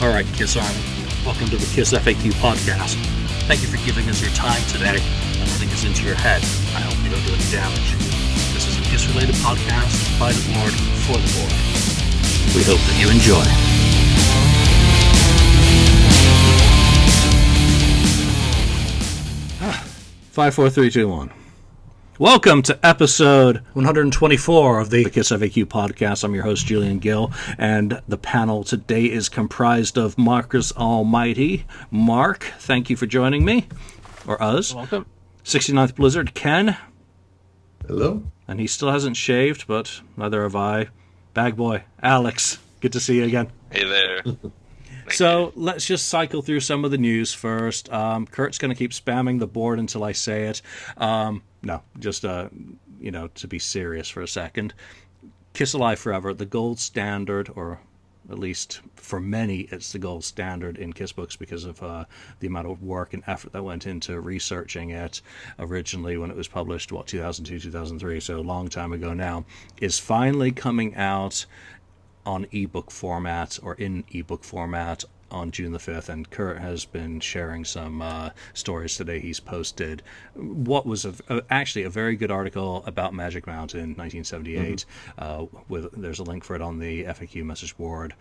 All right, Kiss Army, welcome to the KissFAQ podcast. Thank you for giving us your time today and letting us into your head. I hope we don't do any damage. This is a Kiss-related podcast by the board for the board. We hope that you enjoy. Five, four, three, two, one. Welcome to episode 124 of the KissFAQ podcast. I'm your host, Julian Gill, and the panel today is comprised of Marcus Almighty. Mark, thank you for joining me, or us. Welcome. 69th Blizzard, Ken. Hello. And he still hasn't shaved, but neither have I. Bag Boy, Alex, good to see you again. Hey there. So let's just cycle through some of the news first. Kurt's going to keep spamming the board until I say it. No, just, to be serious for a second. Kiss Alive Forever, the gold standard, or at least for many, it's the gold standard in Kiss books because of the amount of work and effort that went into researching it originally when it was published, 2002, 2003, so a long time ago now, is finally coming out on ebook format or in ebook format on June the 5th, and Kurt has been sharing some stories today. He's posted what was actually a very good article about Magic Mountain 1978. There's a link for it on the FAQ message board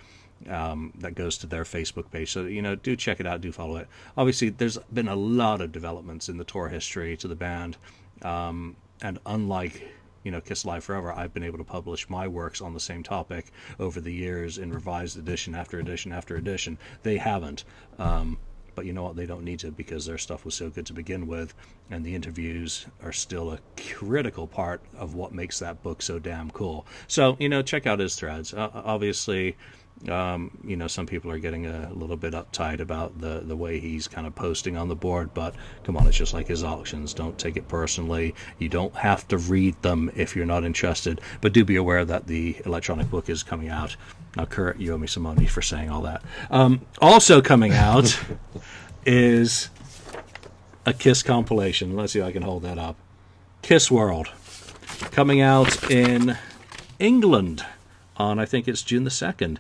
that goes to their Facebook page. So, do check it out, do follow it. Obviously, there's been a lot of developments in the tour history to the band, and unlike Kiss Alive Forever, I've been able to publish my works on the same topic over the years in revised edition after edition after edition. They haven't. But you know what? They don't need to because their stuff was so good to begin with, and the interviews are still a critical part of what makes that book so damn cool. So, check out his threads. Obviously, some people are getting a little bit uptight about the way he's kind of posting on the board, but come on, it's just like his auctions. Don't take it personally. You don't have to read them if you're not interested, but do be aware that the electronic book is coming out. Now, Kurt, you owe me some money for saying all that. Also coming out is a Kiss compilation. Let's see if I can hold that up. Kiss World, coming out in England on, I think it's June the 2nd.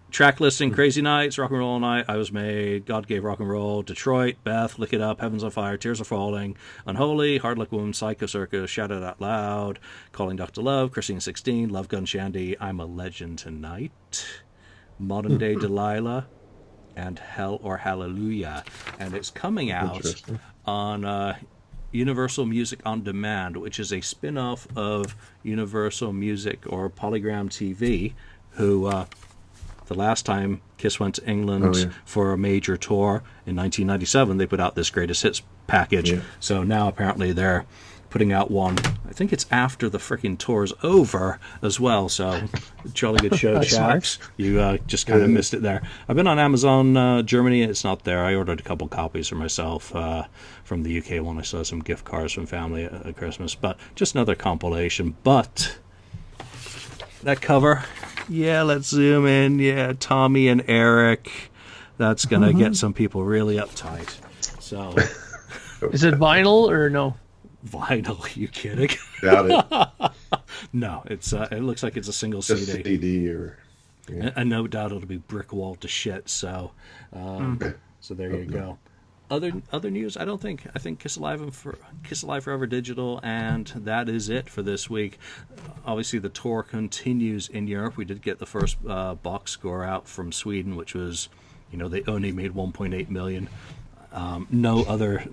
Track listing: Crazy Nights, Rock and Roll All Night, I Was Made, God Gave Rock and Roll, Detroit, Beth, Lick It Up, Heaven's on Fire, Tears Are Falling, Unholy, Hard Luck Woman, Psycho Circus, Shout It Out Loud, Calling Dr. Love, Christine 16, Love Gun Shandy, I'm a Legend Tonight, Modern Day Delilah, and Hell or Hallelujah. And it's coming out on Universal Music On Demand, which is a spin-off of Universal Music or Polygram TV, who the last time Kiss went to England for a major tour in 1997, they put out this Greatest Hits package. Yeah. So now apparently they're putting out one, I think it's after the freaking tour's over as well. So jolly good show, chaps. You just kind of missed it there. I've been on Amazon Germany. It's not there. I ordered a couple copies for myself from the UK one. I saw some gift cards from family at Christmas, but just another compilation. But that cover, let's zoom in. Yeah, Tommy and Eric. That's going to get some people really uptight. So, is it vinyl or no? Vinyl? Are you kidding? Doubt it. No, it's it looks like it's a single CD. Just CD or. Yeah. And no doubt it'll be brick walled to shit. So, so there you go. Other news? I think Kiss Alive Forever Digital, and that is it for this week. Obviously, the tour continues in Europe. We did get the first box score out from Sweden, which was, they only made 1.8 million. No other,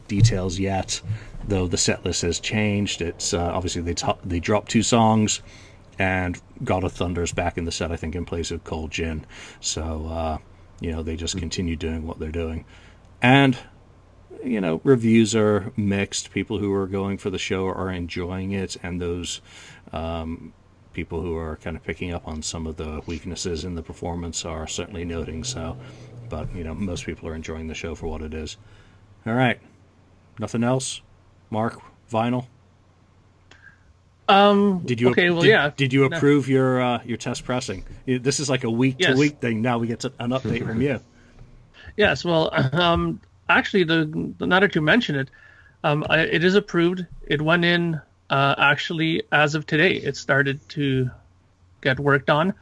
details yet, though the set list has changed. It's obviously they dropped 2 songs, and God of Thunder's back in the set, I think, in place of Cold Gin. So, they just continue doing what they're doing. And, reviews are mixed. People who are going for the show are enjoying it, and those people who are kind of picking up on some of the weaknesses in the performance are certainly noting so. But, most people are enjoying the show for what it is. All right. Nothing else? Mark, vinyl? Did you approve your test pressing? This is like a week-to-week thing. Now we get an update from you. Yes, well, actually, now that you mention it, it is approved. It went in, actually, as of today. It started to get worked on.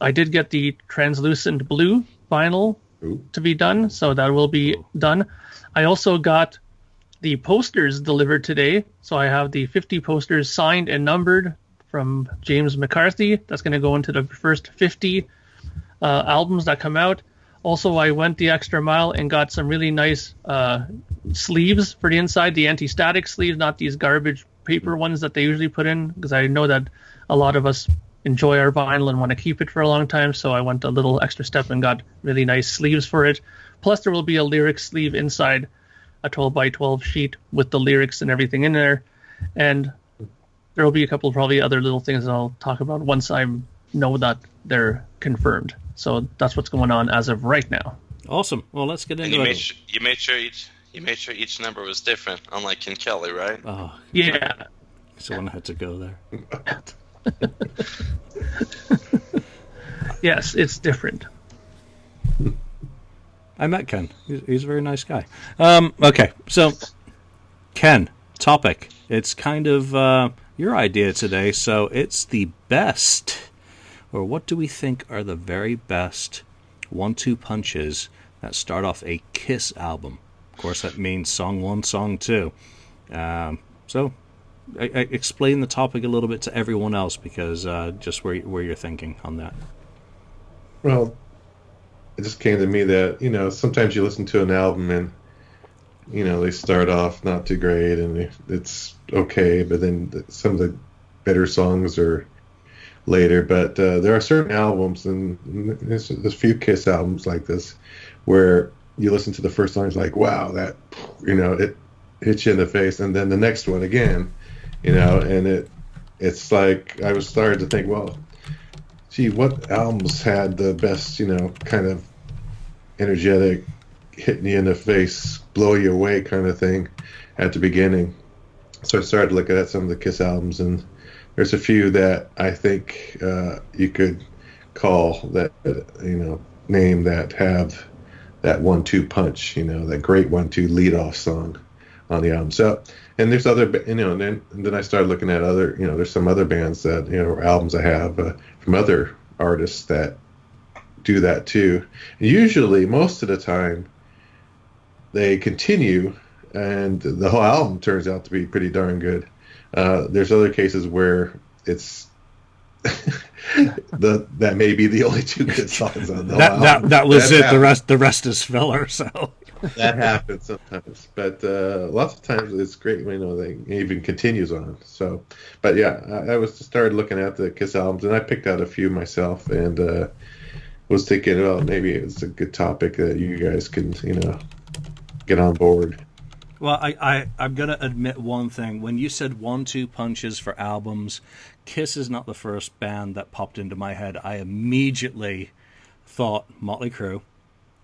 I did get the translucent blue vinyl Ooh. to be done, so that will be done. I also got the posters delivered today, so I have the 50 posters signed and numbered from James McCarthy. That's going to go into the first 50 albums that come out. Also, I went the extra mile and got some really nice sleeves for the inside, the anti-static sleeves, not these garbage paper ones that they usually put in, because I know that a lot of us enjoy our vinyl and want to keep it for a long time, so I went a little extra step and got really nice sleeves for it. Plus, there will be a lyric sleeve inside a 12 by 12 sheet with the lyrics and everything in there, and there will be a couple probably other little things that I'll talk about once I know that they're confirmed. So that's what's going on as of right now. Awesome. Well, let's get And into you it. made sure each number was different, unlike Ken Kelly, right? Oh, Yeah. someone had to go there. Yes, it's different. I met Ken. He's a very nice guy. Okay, so Ken, topic. It's kind of your idea today, so it's the best, or what do we think are the very best 1-2 punches that start off a Kiss album? Of course, that means song 1, song 2. So I explain the topic a little bit to everyone else, because just where you're thinking on that. Well, it just came to me that, sometimes you listen to an album and, they start off not too great and it's okay, but then some of the better songs are later. But there are certain albums, and there's a few Kiss albums like this, where you listen to the first song, it's like, wow, that, it hits you in the face. And then the next one again, and it's like I was starting to think, well, gee, what albums had the best, kind of energetic, hitting you in the face, blow you away kind of thing at the beginning. So I started looking at some of the Kiss albums, and there's a few that I think you could call that, name that have that 1-2 punch, that great 1-2 lead-off song on the album. So, and there's other, and then I started looking at other, there's some other bands that, or albums I have from other artists that do that too. And usually, most of the time, they continue, and the whole album turns out to be pretty darn good. There's other cases where it's that may be the only 2 good songs on the whole album. That was that it. happens. The rest is filler. So That happens sometimes, but lots of times it's great when they even continues on. So, but yeah, I was started looking at the Kiss albums, and I picked out a few myself, and was thinking, well, maybe it's a good topic that you guys can, get on board. Well, I'm going to admit one thing. When you said 1-2 punches for albums, Kiss is not the first band that popped into my head. I immediately thought Motley Crue,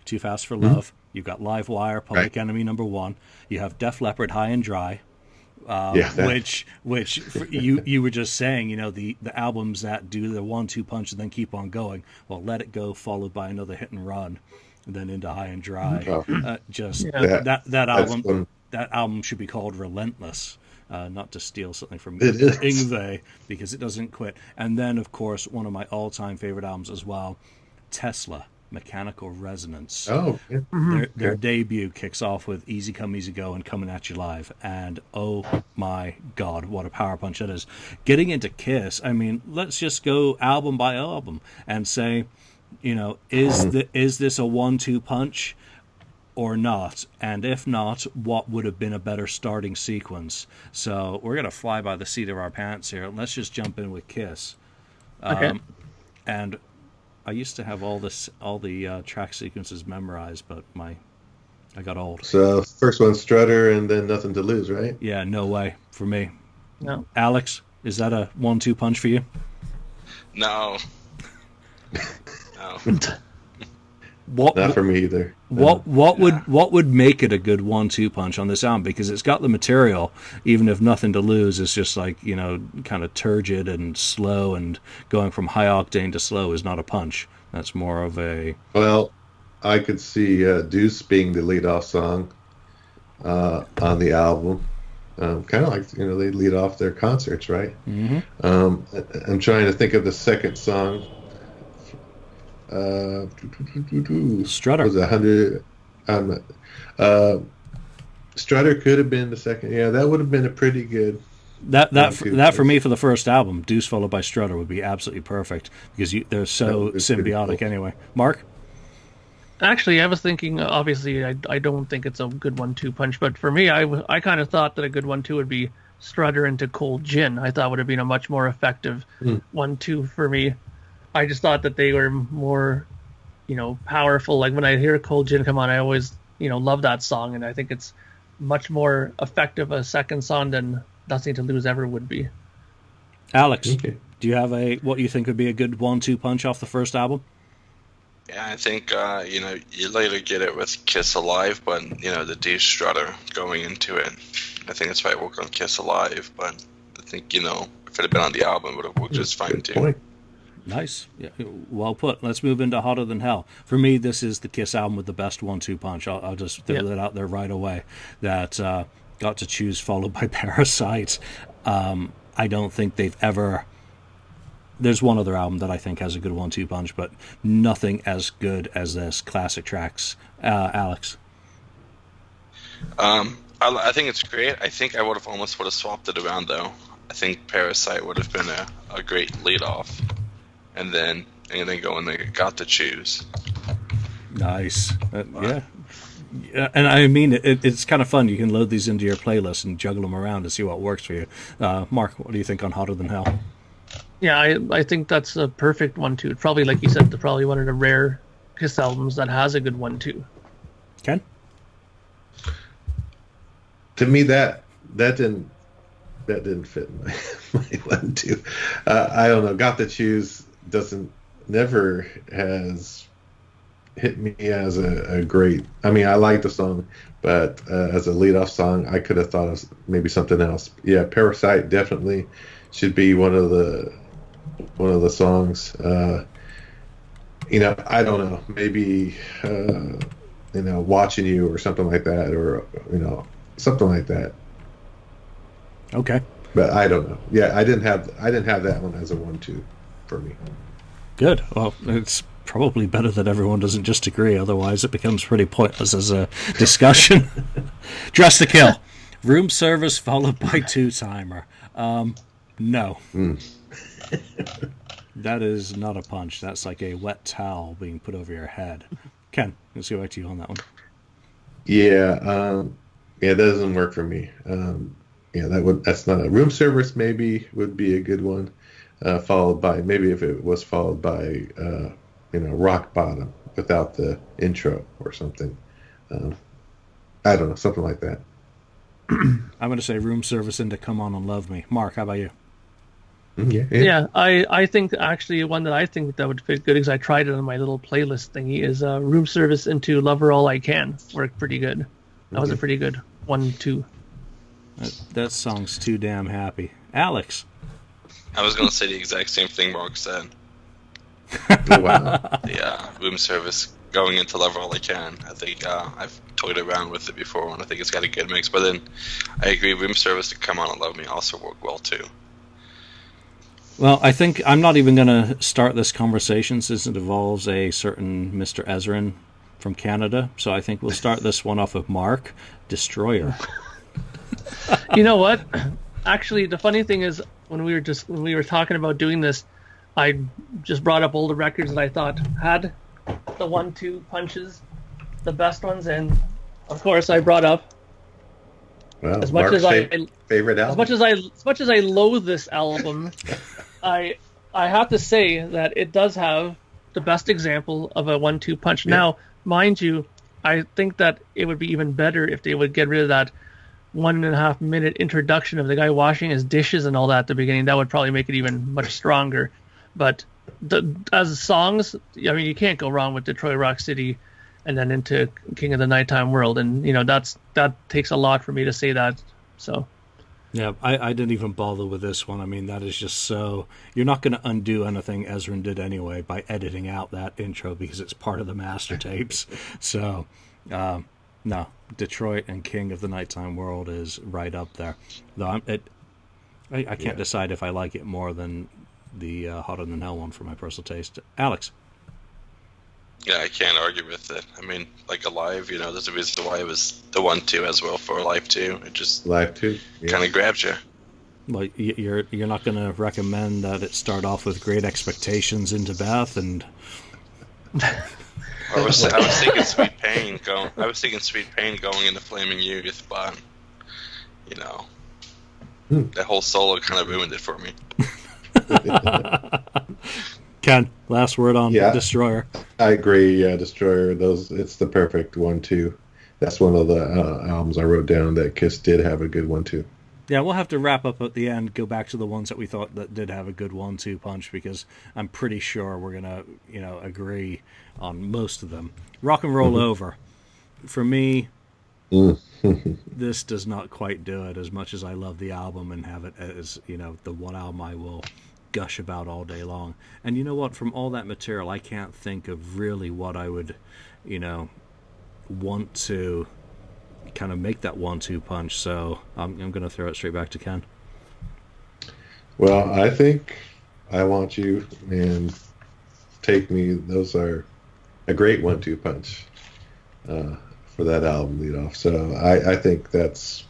Too Fast for Love. You've got Livewire, Public Enemy #1. You have Def Leppard, High and Dry. Which you were just saying, the albums that do the 1-2 punch and then keep on going. Well, Let It Go, followed by another Hit and Run, and then into High and Dry. That album. That album should be called Relentless, not to steal something from Yngwie, because it doesn't quit. And then, of course, one of my all-time favorite albums as well, Tesla, Mechanical Resonance. Oh, yeah. Their debut kicks off with Easy Come, Easy Go and Coming At You Live. And, oh my God, what a power punch that is. Getting into Kiss, I mean, let's just go album by album and say, is this a 1-2 punch or not? And if not, what would have been a better starting sequence? So we're going to fly by the seat of our pants here. Let's just jump in with Kiss. Okay. And I used to have all the track sequences memorized, but I got old. So first one, Strutter, and then Nothing to Lose, right? Yeah, no way for me. No. Alex, is that a 1-2 punch for you? No. Not for me either. What would make it a good 1-2 punch on this album? Because it's got the material, even if Nothing to Lose is just like, kind of turgid and slow, and going from high octane to slow is not a punch. That's more of a... Well, I could see Deuce being the lead-off song on the album. Kind of like, they lead off their concerts, right? Mm-hmm. I'm trying to think of the second song Strutter. Was it 100? Uh, Strutter could have been the second. Yeah, that would have been a pretty good That for choice. me for the first album, Deuce followed by Strutter would be absolutely perfect because they're That so would have been pretty symbiotic cool. anyway. Mark, Actually, I was thinking, obviously, I don't think it's a good 1-2 punch, but for me, I kind of thought that a good 1-2 would be Strutter into Cold Gin. I thought would have been a much more effective Hmm. 1-2 for me. I just thought that they were more, powerful. Like when I hear Cold Gin come on, I always, love that song, and I think it's much more effective a second song than Nothing to Lose ever would be. Alex, Okay. do you have what you think would be a good 1-2 punch off the first album? Yeah, I think you later get it with Kiss Alive, but the D Strutter going into it, I think that's why I work on Kiss Alive. But I think if it had been on the album, it would have worked just fine Good too. point. Nice. Yeah, well put. Let's move into Hotter Than Hell. For me, this is the Kiss album with the best 1-2 punch. I'll just throw that out there right away. That Got to Choose followed by Parasite. I don't think they've ever... There's one other album that I think has a good 1-2 punch, but nothing as good as this. Classic tracks. Alex. I think it's great. I think I would have swapped it around though. I think Parasite would have been a great lead off, and then go and they Got to Choose. Nice. Yeah. Yeah, and I mean, it's kind of fun. You can load these into your playlist and juggle them around to see what works for you. Mark, what do you think on Hotter Than Hell? Yeah, I think that's a perfect 1-2. It's probably, like you said, probably one of the rare Kiss albums that has a good 1-2. Ken? To me, that didn't fit my, my 1-2. I don't know. Got to Choose never has hit me as a great. I mean, I like the song, but as a lead-off song, I could have thought of maybe something else. Yeah, Parasite definitely should be one of the songs. I don't know. Maybe Watching You or something like that, or something like that. Okay. But I don't know. Yeah, I didn't have that one as a 1-2 for me. Good. Well, it's probably better that everyone doesn't just agree. Otherwise, it becomes pretty pointless as a discussion. Dress to Kill. Room Service followed by Two Timer. No. That is not a punch. That's like a wet towel being put over your head. Ken, let's go back to you on that one. Yeah, that doesn't work for me. That's not a Room Service. Maybe would be a good one. Followed by maybe if it was followed by Rock Bottom without the intro or something. I don't know, something like that. I'm going to say Room Service into Come On and Love Me. Mark, how about you? Yeah, I think actually one that I think that would fit good because I tried it on my little playlist thingy is Room Service into Lover All I Can. Worked pretty good. That was a pretty good 1-2. That song's too damn happy. Alex. I was going to say the exact same thing Mark said. Oh, wow. Yeah, Room Service going into Love All I Can. I think I've toyed around with it before, and I think it's got a good mix. But then I agree, Room Service to Come On and Love Me also work well too. Well, I think I'm not even going to start this conversation since it involves a certain Mr. Ezrin from Canada. So I think we'll start this one off with Mark, Destroyer. You know what? Actually, the funny thing is when we were talking about doing this, I just brought up all the records that I thought had the 1-2 punches, the best ones, and of course I brought up Well, as much Mark's as I favorite album. as much as I loathe this album, I have to say that it does have the best example of a 1-2 punch. Yeah. Now, mind you, I think that it would be even better if they would get rid of that 1.5 minute introduction of the guy washing his dishes and all that at the beginning. That would probably make it even much stronger. But as songs, I mean, you can't go wrong with Detroit Rock City and then into King of the Nighttime World. And, that takes a lot for me to say that. So, Yeah, I didn't even bother with this one. I mean, that is just so... You're not going to undo anything Ezrin did anyway by editing out that intro because it's part of the master tapes. So, no, Detroit and King of the Nighttime World is right up there. Though I can't decide if I like it more than the Hotter Than Hell one for my personal taste. Alex? Yeah, I can't argue with it. I mean, like Alive, there's a reason why it was the 1-2 as well for Alive 2. It just Live too. Yeah. kind of grabs you. Well, you're not going to recommend that it start off with Great Expectations into Beth and. I was thinking Sweet Pain going. I was thinking Sweet Pain going into Flaming Youth, but that whole solo kind of ruined it for me. Ken, last word on Destroyer. I agree. Yeah, Destroyer. It's the perfect 1-2. That's one of the albums I wrote down that Kiss did have a good 1-2. Yeah, we'll have to wrap up at the end. Go back to the ones that we thought that did have a good 1-2 punch because I'm pretty sure we're gonna agree on most of them. Rock and Roll Over, for me. This does not quite do it as much as I love the album and have it as the one album I will gush about all day long. And you know what? From all that material, I can't think of really what I would, want to kind of make that 1-2 punch. So I'm going to throw it straight back to Ken. Well, I think I Want You and Take Me. Those are a great 1-2 punch for that album lead off. So I think that's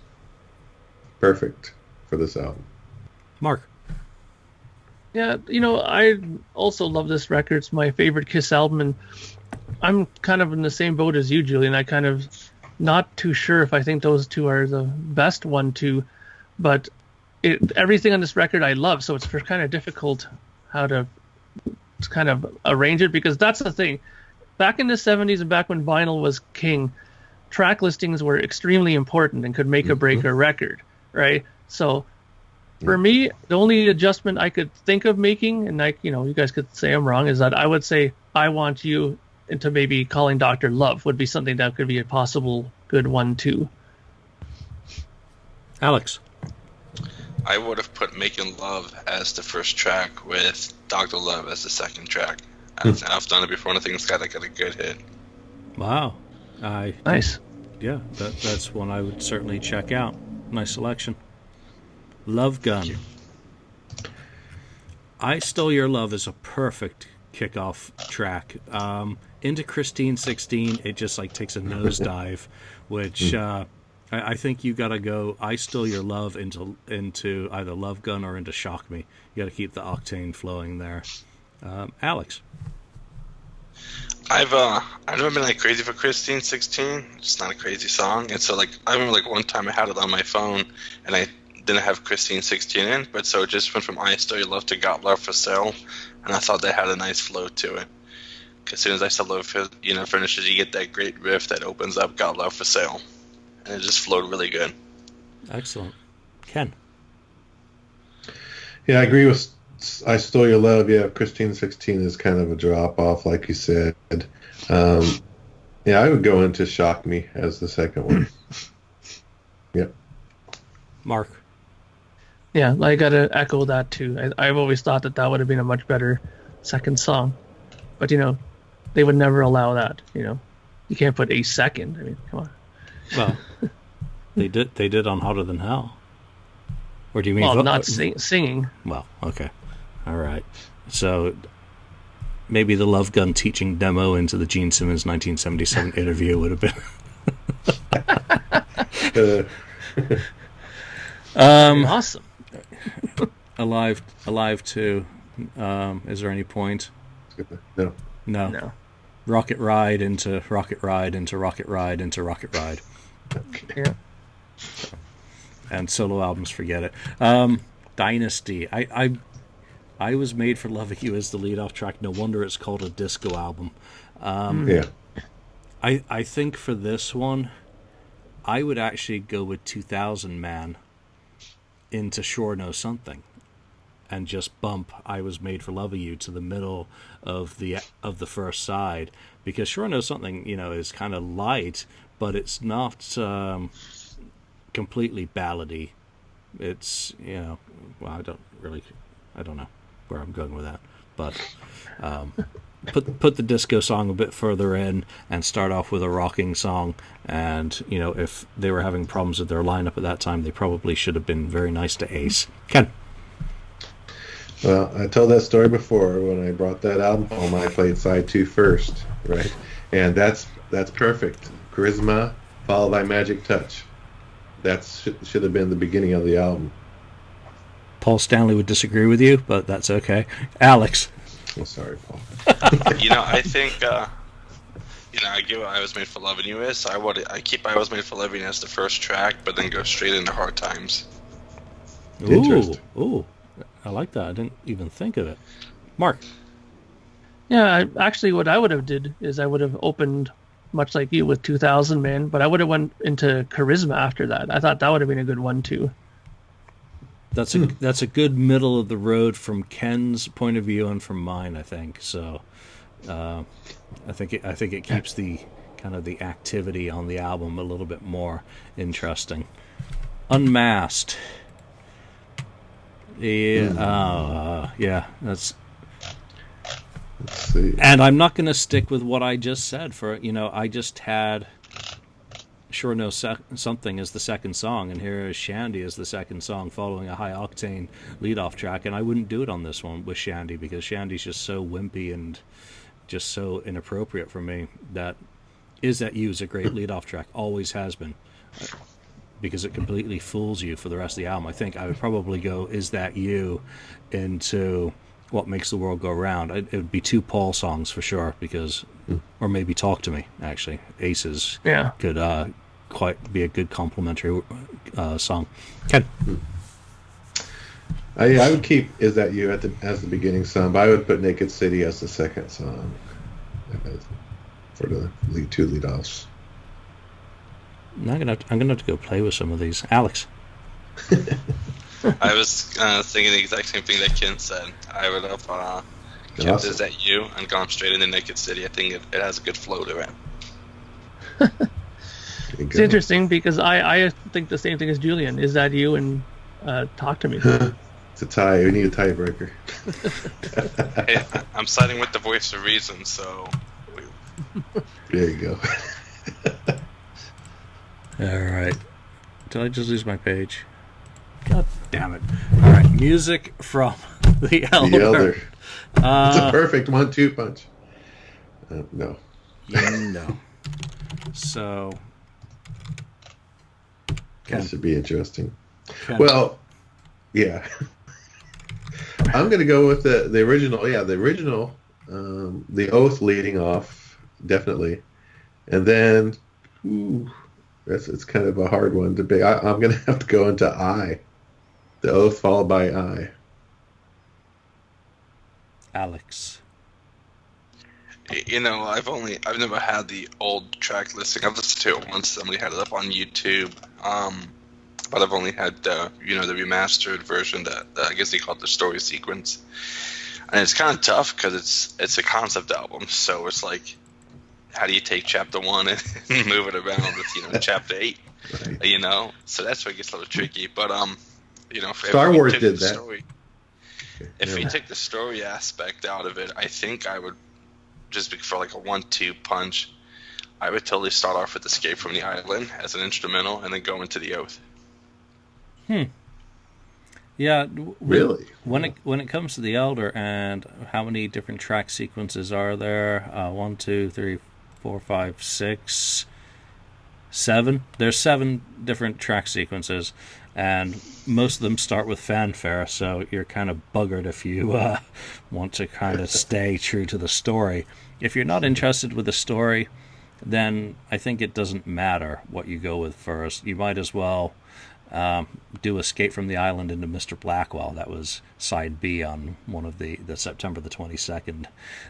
perfect for this album. Mark. Yeah, I also love this record. It's my favorite Kiss album, and I'm kind of in the same boat as you, Julian. I kind of not too sure if I think those two are the best 1-2, but everything on this record I love, so it's kind of difficult how to kind of arrange it, because that's the thing. Back in the 70s and back when vinyl was king, track listings were extremely important and could make or break a record, right? So for me, the only adjustment I could think of making, and you guys could say I'm wrong, is that I would say I Want You into maybe Calling Dr. Love would be something that could be a possible good 1-2. Alex. I would have put Making Love as the first track with Dr. Love as the second track. I've done it before, and I think it's got a good hit. Wow. Nice. Yeah, that's one I would certainly check out. Nice selection. Love Gun. I Stole Your Love is a perfect kickoff track. Into Christine 16, it just takes a nosedive, which I think you got to go I Stole Your Love into either Love Gun or into Shock Me. You got to keep the octane flowing there. Alex. I've never been crazy for Christine 16. It's not a crazy song, and so I remember one time I had it on my phone and I didn't have Christine 16 in, but so it just went from I Still Your Love to Got Love for Sale, and I thought that had a nice flow to it. As soon as I Still Love finishes, you get that great riff that opens up Got Love for Sale, and it just flowed really good. Excellent. Ken. Yeah, I agree with I Stole Your Love. Yeah, Christine 16 is kind of a drop off, like you said. Yeah, I would go into Shock Me as the second one. Yep. Mark. Yeah, I gotta echo that too. I've always thought that would have been a much better second song, but they would never allow that. You can't put a second. I mean, come on. Well, they did on Hotter Than Hell. Or do you mean? Well, not singing. Well, okay, all right. So maybe the Love Gun teaching demo into the Gene Simmons 1977 interview would have been awesome. Alive 2. Is there any point? No. Rocket Ride into Rocket Ride into Rocket Ride into Rocket Ride. Okay. Yeah. And solo albums, forget it. Dynasty. I Was Made for Loving You as the lead-off track. No wonder it's called a disco album. Yeah. I think for this one, I would actually go with 2000 Man into Sure Know Something, and just bump I Was Made for Loving You to the middle of the first side, because Sure Know Something, is kind of light, but it's not completely ballady. It's well, I don't know where I'm going with that, but put the disco song a bit further in and start off with a rocking song. And if they were having problems with their lineup at that time, they probably should have been very nice to Ace. Ken. Well, I told that story before. When I brought that album home, I played side 2 first, right? And that's perfect. Charisma followed by Magic Touch. That should have been the beginning of the album. Paul Stanley would disagree with you, but that's okay. Alex. I'm sorry, Paul. I think I give I Was Made for Loving You is. I keep I Was Made for Loving You as the first track, but then go straight into Hard Times. Ooh, I like that. I didn't even think of it. Mark. Yeah, actually, what I would have did is I would have opened, much like you, with 2000 Man, but I would have went into Charisma after that. I thought that would have been a good one too. That's a good middle of the road from Ken's point of view and from mine, I think. So, I think it keeps the kind of the activity on the album a little bit more interesting. Unmasked. Yeah, that's. Let's see. And I'm not going to stick with what I just said. I just had Sure Know Something as the second song, and here is Shandy as the second song, following a high octane leadoff track. And I wouldn't do it on this one with Shandy because Shandy's just so wimpy and just so inappropriate for me. That Is That You is a great leadoff track, always has been, because it completely fools you for the rest of the album. I think I would probably go Is That You into What Makes the World Go Round. It would be 2 Paul songs for sure, or maybe Talk to Me, actually. Aces could quite be a good complimentary song. Ken? I would keep Is That You as the beginning song, but I would put Naked City as the second song for the two lead-offs. I'm gonna have to go play with some of these. Alex? I was thinking the exact same thing that Ken said. I would have kept Awesome. Is That You and gone straight into Naked City. I think it has a good flow to it. It's interesting because I think the same thing as Julian. Is That You and Talk to Me. It's a tie. We need a tiebreaker. Hey, I'm siding with the voice of reason, so. There you go. All right. Did I just lose my page? God damn it. All right. Music from The Elder. The Elder. It's a perfect 1-2 punch. No. No. So. That should be interesting. Ken. Well, yeah. I'm going to go with the original. Yeah, the original. The Oath leading off, definitely. And then, it's kind of a hard one to pick. I'm going to have to go into I. The Oath followed by I. Alex. I've never had the old track listing. I've listened to it once. Somebody had it up on YouTube. But I've only had the remastered version that I guess they call it the story sequence. And it's kind of tough because it's a concept album. So it's like, how do you take chapter 1 and move it around with chapter 8? Right. So that's where it gets a little tricky. But Star Wars did that. If we take the story aspect out of it, I think I would just for like a 1-2 punch. I would totally start off with Escape from the Island as an instrumental, and then go into The Oath. Yeah. Really? When it comes to The Elder and how many different track sequences are there? 1, 2, 3, 4, 5, 6, 7. There's 7 different track sequences, and most of them start with fanfare, so you're kind of buggered if you want to kind of stay true to the story. If you're not interested with the story, then I think it doesn't matter what you go with first. You might as well do Escape from the Island into Mr. Blackwell. That was side B on one of the September the 22nd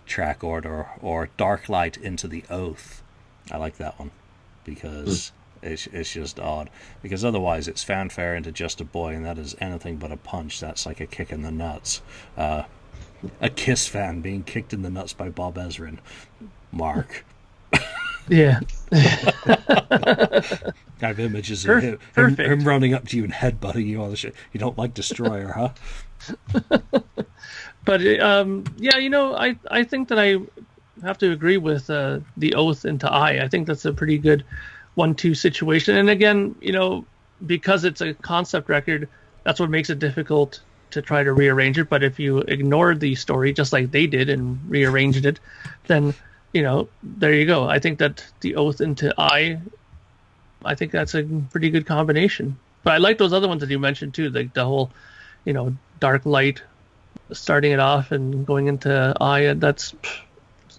track order, or Dark Light into The Oath. I like that one because it's just odd, because otherwise it's fanfare into Just a Boy, and that is anything but a punch. That's like a kick in the nuts. A Kiss fan being kicked in the nuts by Bob Ezrin. Mark. Yeah. I have images of him running up to you and headbutting you on the shit. You don't like Destroyer, huh? But I think that I have to agree with The Oath into I. I think that's a pretty good 1-2 situation. And again, because it's a concept record, that's what makes it difficult to try to rearrange it. But if you ignore the story just like they did and rearranged it, then there you go. I think that the oath into I think that's a pretty good combination. But I like those other ones that you mentioned too, like the whole, dark light, starting it off and going into I. And that's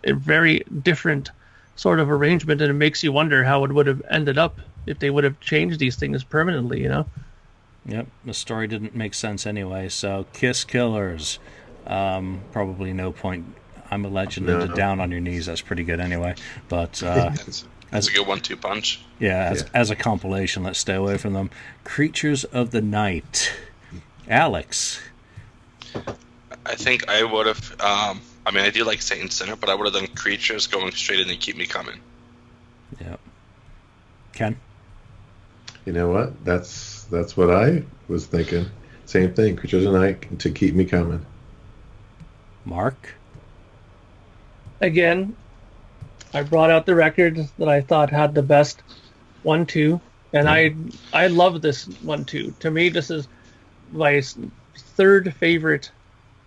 a very different sort of arrangement, and it makes you wonder how it would have ended up if they would have changed these things permanently. Yep, the story didn't make sense anyway. So Kiss Killers, probably no point. I'm a legend into Down on Your Knees. That's pretty good anyway. But That's a good 1-2 punch. Yeah, as a compilation, let's stay away from them. Creatures of the Night. Alex. I think I would have. I do like Saint and Sinner, but I would have done Creatures going straight in and Keep Me Coming. Yep. Ken. You know what? That's what I was thinking. Same thing. Creatures of the Night to Keep Me Coming. Mark. Again, I brought out the record that I thought had the best 1-2, and I love this 1-2. To me, this is my third favorite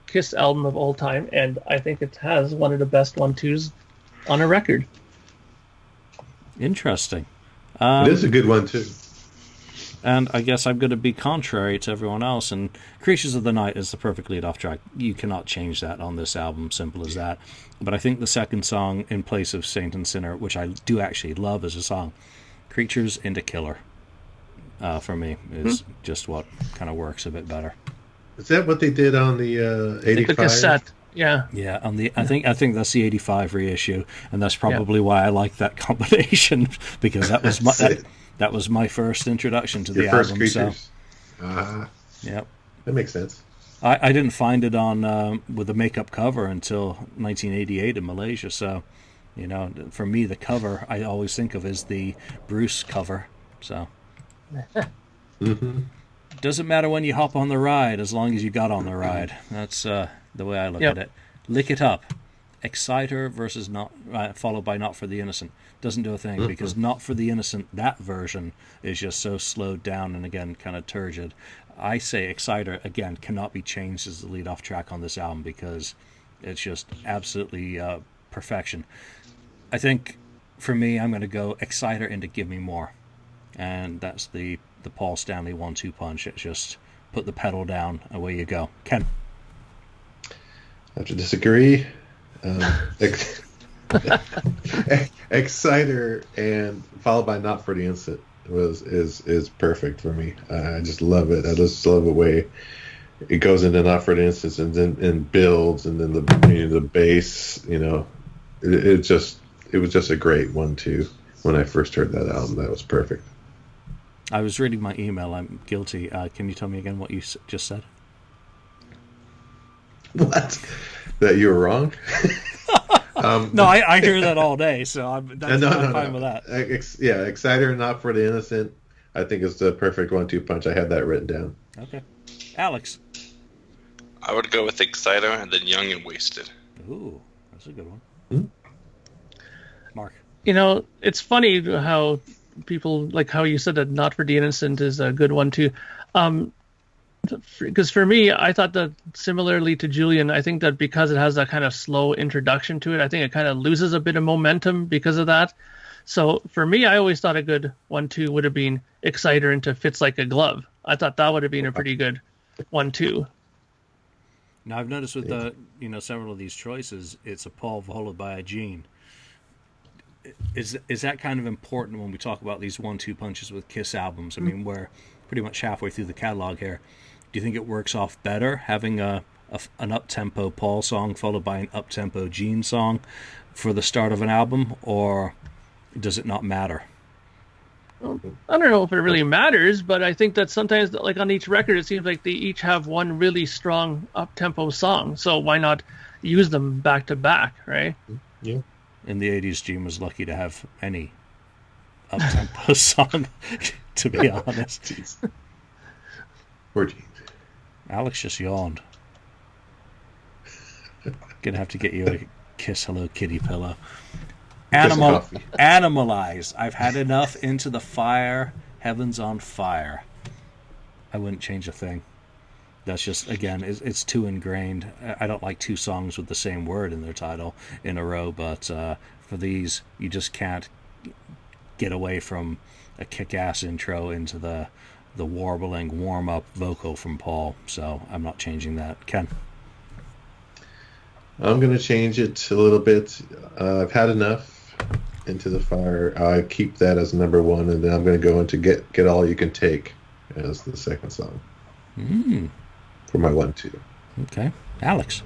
Kiss album of all time, and I think it has one of the best 1-2s on a record. Interesting. It is a good one too. And I guess I'm going to be contrary to everyone else, and Creatures of the Night is the perfect lead-off track. You cannot change that on this album, simple as that. But I think the second song, in place of Saint and Sinner, which I do actually love as a song, Creatures into Killer, for me, is just what kind of works a bit better. Is that what they did on the 85? The cassette, yeah. Yeah, on the I think that's the 85 reissue, and that's probably why I like that combination, because that was that was my first introduction to the first album. Creatures. So, yep, that makes sense. I didn't find it on with the makeup cover until 1988 in Malaysia. So, for me, the cover I always think of as the Bruce cover. So, doesn't matter when you hop on the ride, as long as you got on the ride. That's the way I look at it. Lick It Up, Exciter versus Not, followed by Not for the Innocent. Doesn't do a thing because Not for the Innocent, that version is just so slowed down and again kind of turgid. I say Exciter, again, cannot be changed as the lead-off track on this album because it's just absolutely perfection. I think, for me, I'm going to go Exciter into Give Me More. And that's the Paul Stanley 1-2 punch. It's just put the pedal down, away you go. Ken? I have to disagree. Exciter and followed by Not for the Instant is perfect for me. I just love it. I just love the way it goes into Not for the Instant and builds, and then the bass. It was just a great 1-2 when I first heard that album. That was perfect. I was reading my email. I'm guilty. Can you tell me again what you just said? What? That you were wrong? No, I hear that all day, so I'm fine with that. Exciter and Not for the Innocent, I think is the perfect 1-2 punch. I had that written down. Okay. Alex? I would go with Exciter and then Young and Wasted. Ooh, that's a good one. Mark? It's funny how people, like how you said that Not for the Innocent is a good one too. Because for me, I thought that similarly to Julian, I think that because it has that kind of slow introduction to it, I think it kind of loses a bit of momentum because of that. So for me, I always thought a good 1-2 would have been Exciter into Fits Like a Glove. I thought that would have been a pretty good 1-2. Now I've noticed with several of these choices, it's a Paul followed by a Gene. Is that kind of important when we talk about these 1-2 punches with Kiss albums? I mean, we're pretty much halfway through the catalog here. Do you think it works off better having an up-tempo Paul song followed by an up-tempo Gene song for the start of an album, or does it not matter? I don't know if it really matters, but I think that sometimes, like on each record, it seems like they each have one really strong up-tempo song. So why not use them back to back, right? Yeah. In the 80s, Gene was lucky to have any up-tempo song, to be honest. Jeez. Poor Gene. Alex just yawned. Gonna have to get you a Kiss Hello Kitty pillow. Animalize. I've had enough. Into the Fire. Heaven's on Fire. I wouldn't change a thing. That's just, again, it's too ingrained. I don't like two songs with the same word in their title in a row, but for these, you just can't get away from a kick-ass intro into the warbling warm-up vocal from Paul. So I'm not changing that. Ken? I'm going to change it a little bit. I've had enough. Into the Fire. I keep that as number one, and then I'm going to go into Get All You Can Take as the second song for my 1-2. Okay. Alex?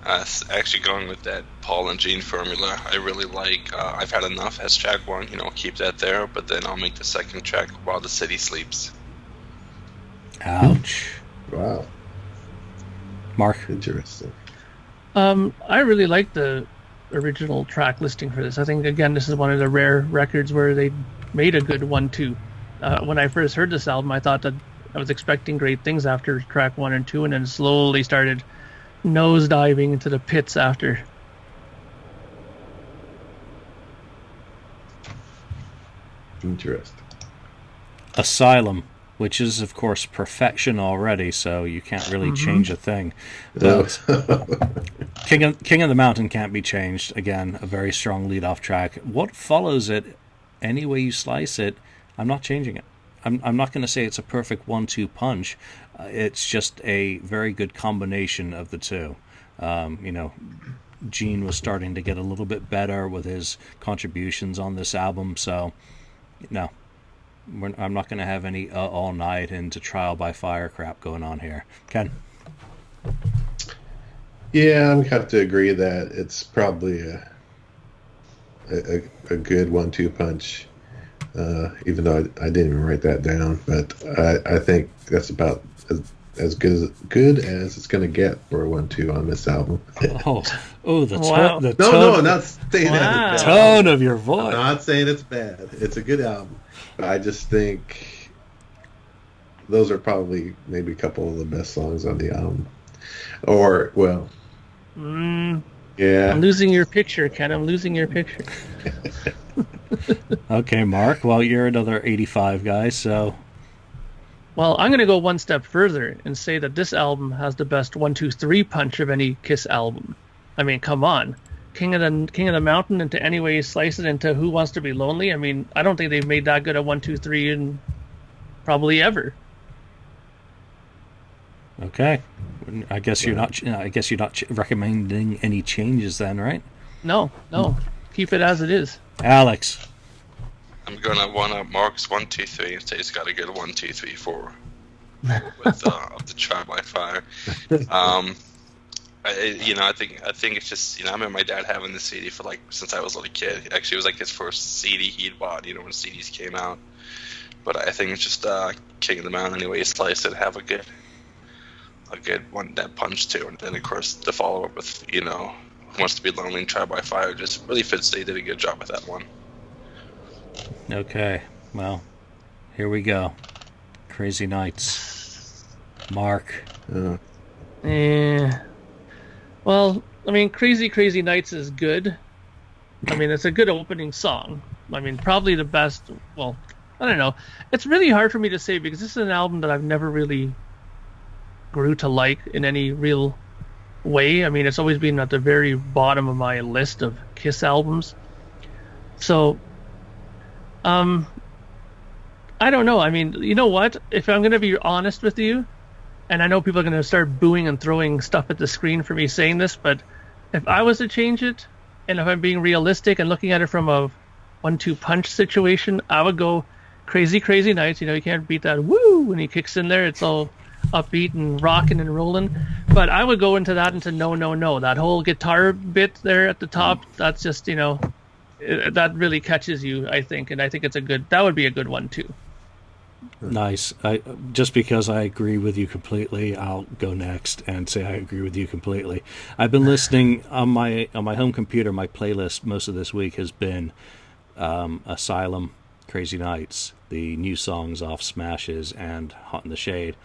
Actually going with that Paul and Gene formula. I really like I've Had Enough as track one. Keep that there, but then I'll make the second track While the City Sleeps. Ouch. Wow. Mark? Interesting. I really like the original track listing for this. I think, again, this is one of the rare records where they made a good 1-2. When I first heard this album, I thought that I was expecting great things after track 1 and 2, and then slowly started nosediving into the pits after. Interesting. Asylum, which is, of course, perfection already, so you can't really change a thing. But King of the Mountain can't be changed. Again, a very strong lead-off track. What follows it, any way you slice it, I'm not changing it. I'm not going to say it's a perfect 1-2 punch. It's just a very good combination of the two. Gene was starting to get a little bit better with his contributions on this album, so no. I'm not going to have any all night into trial by fire crap going on here. Ken? Yeah, I have to agree that it's probably a good 1-2 punch, even though I didn't even write that down. But I think that's about as good as it's going to get for a 1-2 on this album. Wow. No, I'm not saying that. The tone of your voice. I'm not saying it's bad. It's a good album. But I just think those are probably maybe a couple of the best songs on the album. Or, well, yeah. I'm losing your picture, Ken. I'm losing your picture. Okay, Mark. Well, you're another 85 guy, so... Well, I'm going to go one step further and say that this album has the best 1-2-3 punch of any Kiss album. I mean, come on. King of the Mountain into Any Way You Slice It into Who Wants to Be Lonely. I mean, I don't think they've made that good a 1-2-3 in probably ever. Okay. I guess you're not recommending any changes then, right? No. Keep it as it is. Alex? I'm gonna one up Mark's 1-2-3 and say it's got a good 1-2-3-4 with of the Trial by Fire. I think it's just I remember my dad having the CD for since I was a little kid. Actually, it was his first CD he'd bought. When CDs came out. But I think it's just King of the Mountain. Anyway, you slice it, have a good one that punch too, and then of course the follow up with Who Wants to Be Lonely and Trial by Fire just really fits. They did a good job with that one. Okay, well, here we go. Crazy Nights. Mark. Well, I mean, Crazy Nights is good. I mean, it's a good opening song. I mean, probably the best. Well, I don't know. It's really hard for me to say because this is an album that I've never really grew to like in any real way. I mean, it's always been at the very bottom of my list of Kiss albums. So, I don't know. I mean, you know what? If I'm going to be honest with you, and I know people are going to start booing and throwing stuff at the screen for me saying this, but if I was to change it, and if I'm being realistic and looking at it from a 1-2 punch situation, I would go Crazy Nights. You can't beat that woo when he kicks in there. It's all upbeat and rocking and rolling. But I would go into No. That whole guitar bit there at the top, that's just, that really catches you, I think. And I think that would be a good one too. Nice. Just because I agree with you completely, I'll go next and say I agree with you completely. I've been listening on my home computer. My playlist most of this week has been Asylum, Crazy Nights, the new songs off Smashes, and Hot in the Shade.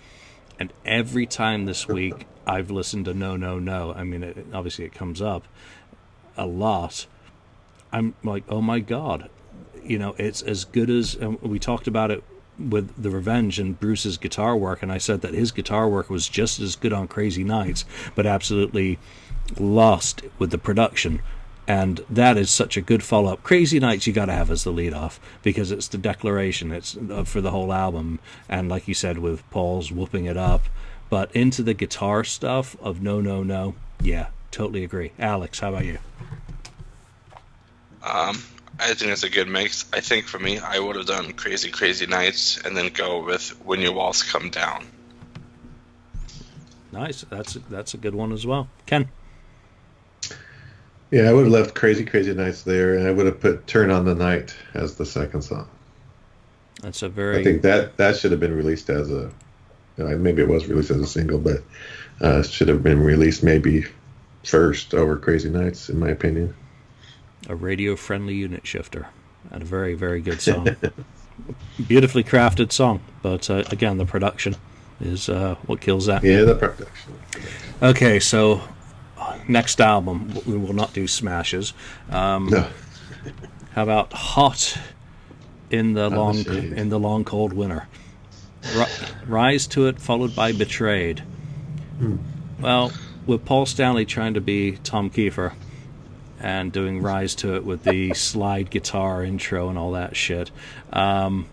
And every time this week I've listened to No. I mean, obviously it comes up a lot. I'm like, oh my God. It's as good as we talked about it with the Revenge and Bruce's guitar work, and I said that his guitar work was just as good on Crazy Nights, but absolutely lost with the production. And that is such a good follow-up. Crazy Nights you got to have as the lead-off, because it's the declaration, it's for the whole album. And like you said, with Paul's whooping it up. But into the guitar stuff of No, No, No, yeah, totally agree. Alex, how about you? I think it's a good mix. I think for me, I would have done Crazy Crazy Nights and then go with When Your Walls Come Down. Nice. That's a good one as well. Ken? Yeah, I would have left Crazy Crazy Nights there, and I would have put Turn on the Night as the second song. That's a very... I think that should have been released as a... maybe it was released as a single, but it should have been released maybe first over Crazy Nights, in my opinion. A radio-friendly unit shifter, and a very, very good song. Beautifully crafted song, but again, the production is what kills that. Yeah, the production. Okay, so next album, we will not do smashes. No. How about Hot in the long cold winter? Rise to It, followed by Betrayed. Well, with Paul Stanley trying to be Tom Kiefer and doing Rise to It with the slide guitar intro and all that shit, I'm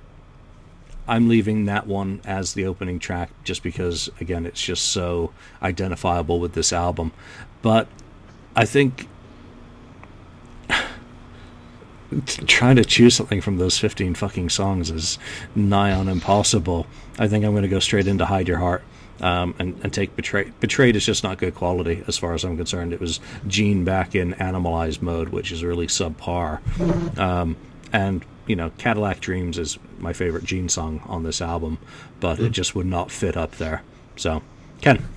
leaving that one as the opening track just because, again, it's just so identifiable with this album. But I think trying to choose something from those 15 fucking songs is nigh on impossible. I think I'm going to go straight into Hide Your Heart and take Betrayed. Betrayed is just not good quality as far as I'm concerned. It was Gene back in animalized mode, which is really subpar. And, Cadillac Dreams is my favorite Gene song on this album, but it just would not fit up there. So, Ken?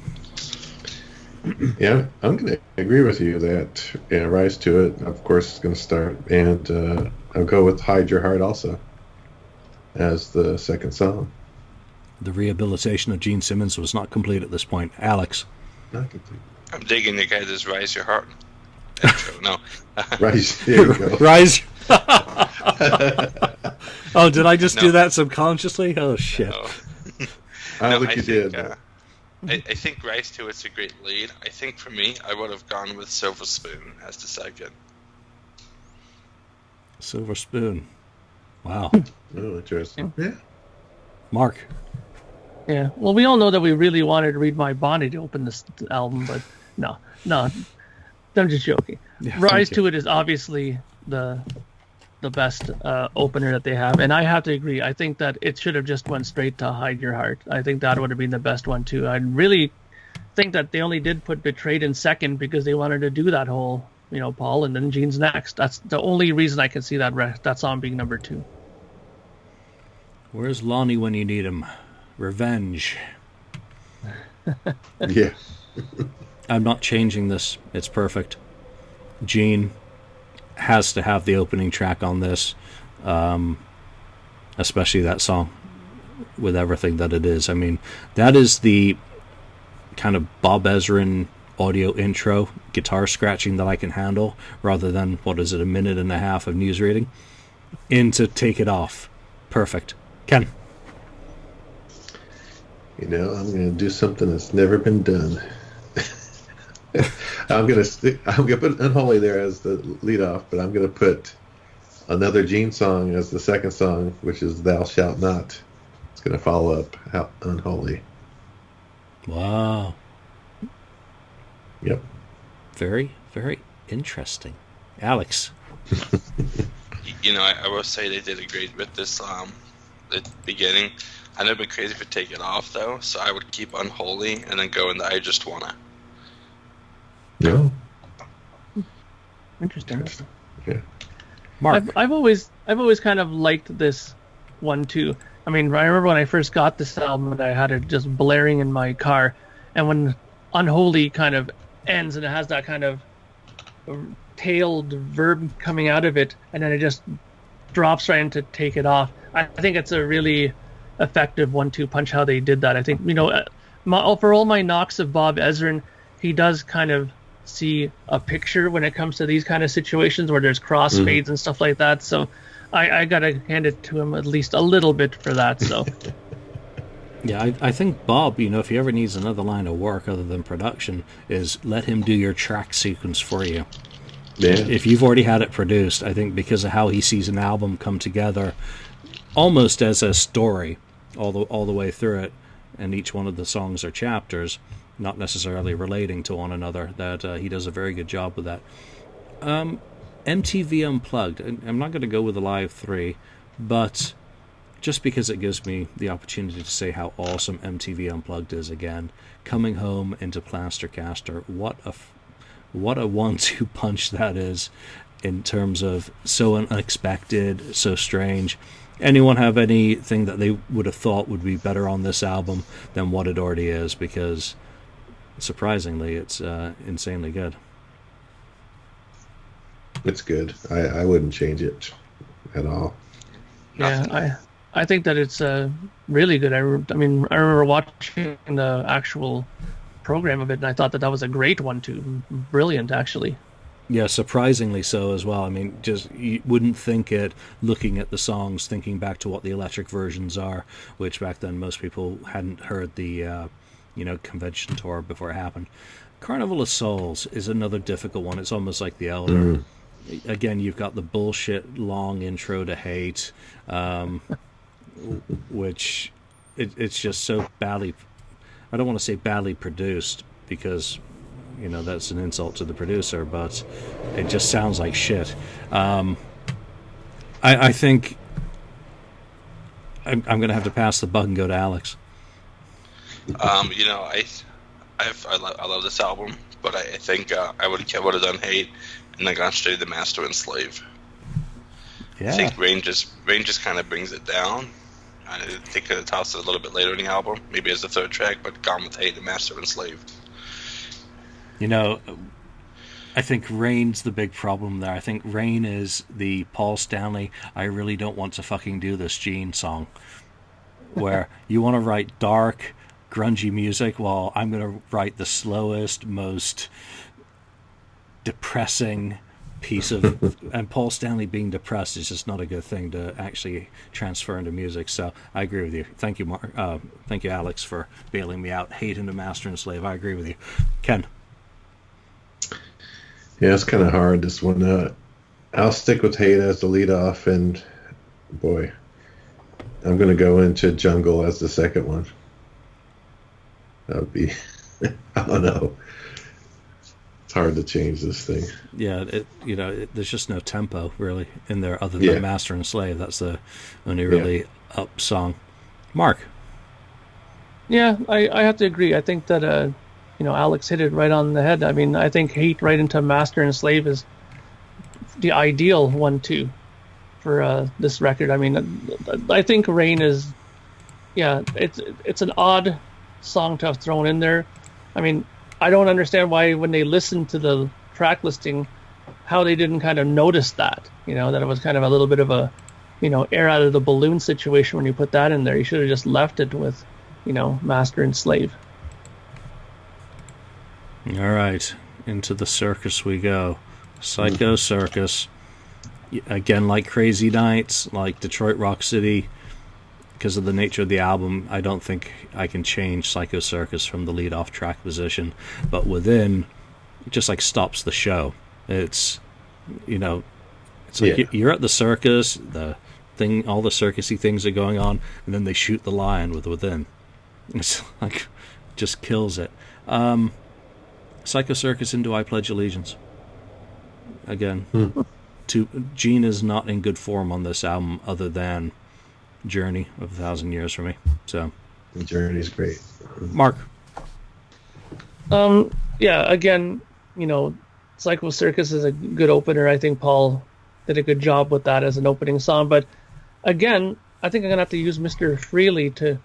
Yeah, I'm going to agree with you that Rise to It, of course, is going to start, and I'll go with Hide Your Heart also as the second song. The rehabilitation of Gene Simmons was not complete at this point. Alex? Not complete. I'm digging the guy that's Rise Your Heart. Intro, no. Rise, there you go. Rise. Oh, did I just do that subconsciously? Oh, shit. No. I don't think you did. I think Rise to It's a great lead. I think for me, I would have gone with Silver Spoon as the second. Silver Spoon. Wow. Oh, interesting. Yeah. Mark? Yeah, well, we all know that we really wanted to Read My Body to open this album, but no, I'm just joking. Yeah, Rise to It is obviously the best opener that they have, and I have to agree. I think that it should have just went straight to Hide Your Heart. I think that would have been the best one too. I really think that they only did put Betrayed in second because they wanted to do that whole, Paul, and then Gene's next. That's the only reason I can see that song being number 2. Where's Lonnie when you need him? Revenge. Yeah. I'm not changing this. It's perfect. Gene has to have the opening track on this, especially that song with everything that it is. I mean, that is the kind of Bob Ezrin audio intro, guitar scratching that I can handle, rather than, a minute and a half of news reading, into Take It Off. Perfect. Ken? I'm going to do something that's never been done. I'm going to put Unholy there as the lead off, but I'm going to put another Gene song as the second song, which is Thou Shalt Not. It's going to follow up Unholy. Wow. Yep. Very, very interesting. Alex? I will say they did a great with this the beginning. I know I've been crazy for Take It Off, though, so I would keep Unholy and then go into I Just Wanna. No. Interesting. Yeah. Mark? I've always kind of liked this one too. I mean, I remember when I first got this album and I had it just blaring in my car, and when Unholy kind of ends and it has that kind of tailed verb coming out of it, and then it just drops right into Take It Off. I think it's a really effective 1-2 punch how they did that. I think, for all my knocks of Bob Ezrin, he does kind of see a picture when it comes to these kind of situations where there's crossfades and stuff like that. So I gotta hand it to him at least a little bit for that. So Yeah, I think Bob, if he ever needs another line of work other than production, is let him do your track sequence for you. Yeah. If you've already had it produced, I think because of how he sees an album come together, almost as a story, all the way through it, and each one of the songs are chapters, not necessarily relating to one another, that he does a very good job with that. MTV Unplugged. I'm not going to go with the Live 3, but just because it gives me the opportunity to say how awesome MTV Unplugged is again. Coming home into Plastercaster, what a 1-2 punch that is in terms of so unexpected, so strange. Anyone have anything that they would have thought would be better on this album than what it already is? Because surprisingly, it's insanely good. It's good. I wouldn't change it at all. yeah, I think that it's really good. I remember watching the actual program of it, and I thought that was a great one too. Brilliant, actually. Yeah, surprisingly so as well. I mean, just you wouldn't think it looking at the songs, thinking back to what the electric versions are, which back then most people hadn't heard the convention tour before it happened. Carnival of Souls is another difficult one. It's almost like The Elder. Again, you've got the bullshit long intro to Hate, which it's just so badly, I don't want to say badly produced, because that's an insult to the producer, but it just sounds like shit. I think I'm going to have to pass the buck and go to Alex. I love this album, but I think I would have done Hate and then gone straight to Master and Slave. Yeah. I think Rain just kind of brings it down. I think I tossed it a little bit later in the album, maybe as the third track, but gone with Hate and Master and Slave. I think Rain's the big problem there. I think Rain is the Paul Stanley, I really don't want to fucking do this Gene song, where you want to write dark, grungy music, while I'm going to write the slowest, most depressing piece of... and Paul Stanley being depressed is just not a good thing to actually transfer into music. So I agree with you. Thank you, Mark. Thank you, Alex, for bailing me out. Hate into Master and Slave. I agree with you. Ken? Yeah, it's kind of hard, this one. I'll stick with Hate as the lead off, and boy, I'm going to go into Jungle as the second one. That would be... I don't know. It's hard to change this thing. Yeah, there's just no tempo really in there other than Master and Slave. That's the only really up song. Mark? Yeah, I have to agree. I think that Alex hit it right on the head. I mean, I think Hate right into Master and Slave is the ideal 1-2 for this record. I mean, I think Rain is, it's an odd song to have thrown in there. I mean, I don't understand why when they listened to the track listing, how they didn't kind of notice that, that it was kind of a little bit of a, air out of the balloon situation when you put that in there. You should have just left it with, Master and Slave. All right, into the circus we go. Psycho Circus. Again, like Crazy Nights, like Detroit Rock City, because of the nature of the album, I don't think I can change Psycho Circus from the lead-off track position. But Within, it just like stops the show. It's, it's like you're at the circus, all the circusy things are going on, and then they shoot the lion with Within. It's like, just kills it. Psycho Circus into I Pledge Allegiance. Again, Gene is not in good form on this album, other than Journey of 1,000 Years for me. So, the Journey's great. Mark? Again, Psycho Circus is a good opener. I think Paul did a good job with that as an opening song. But again, I think I'm gonna have to use Mr. Fraley to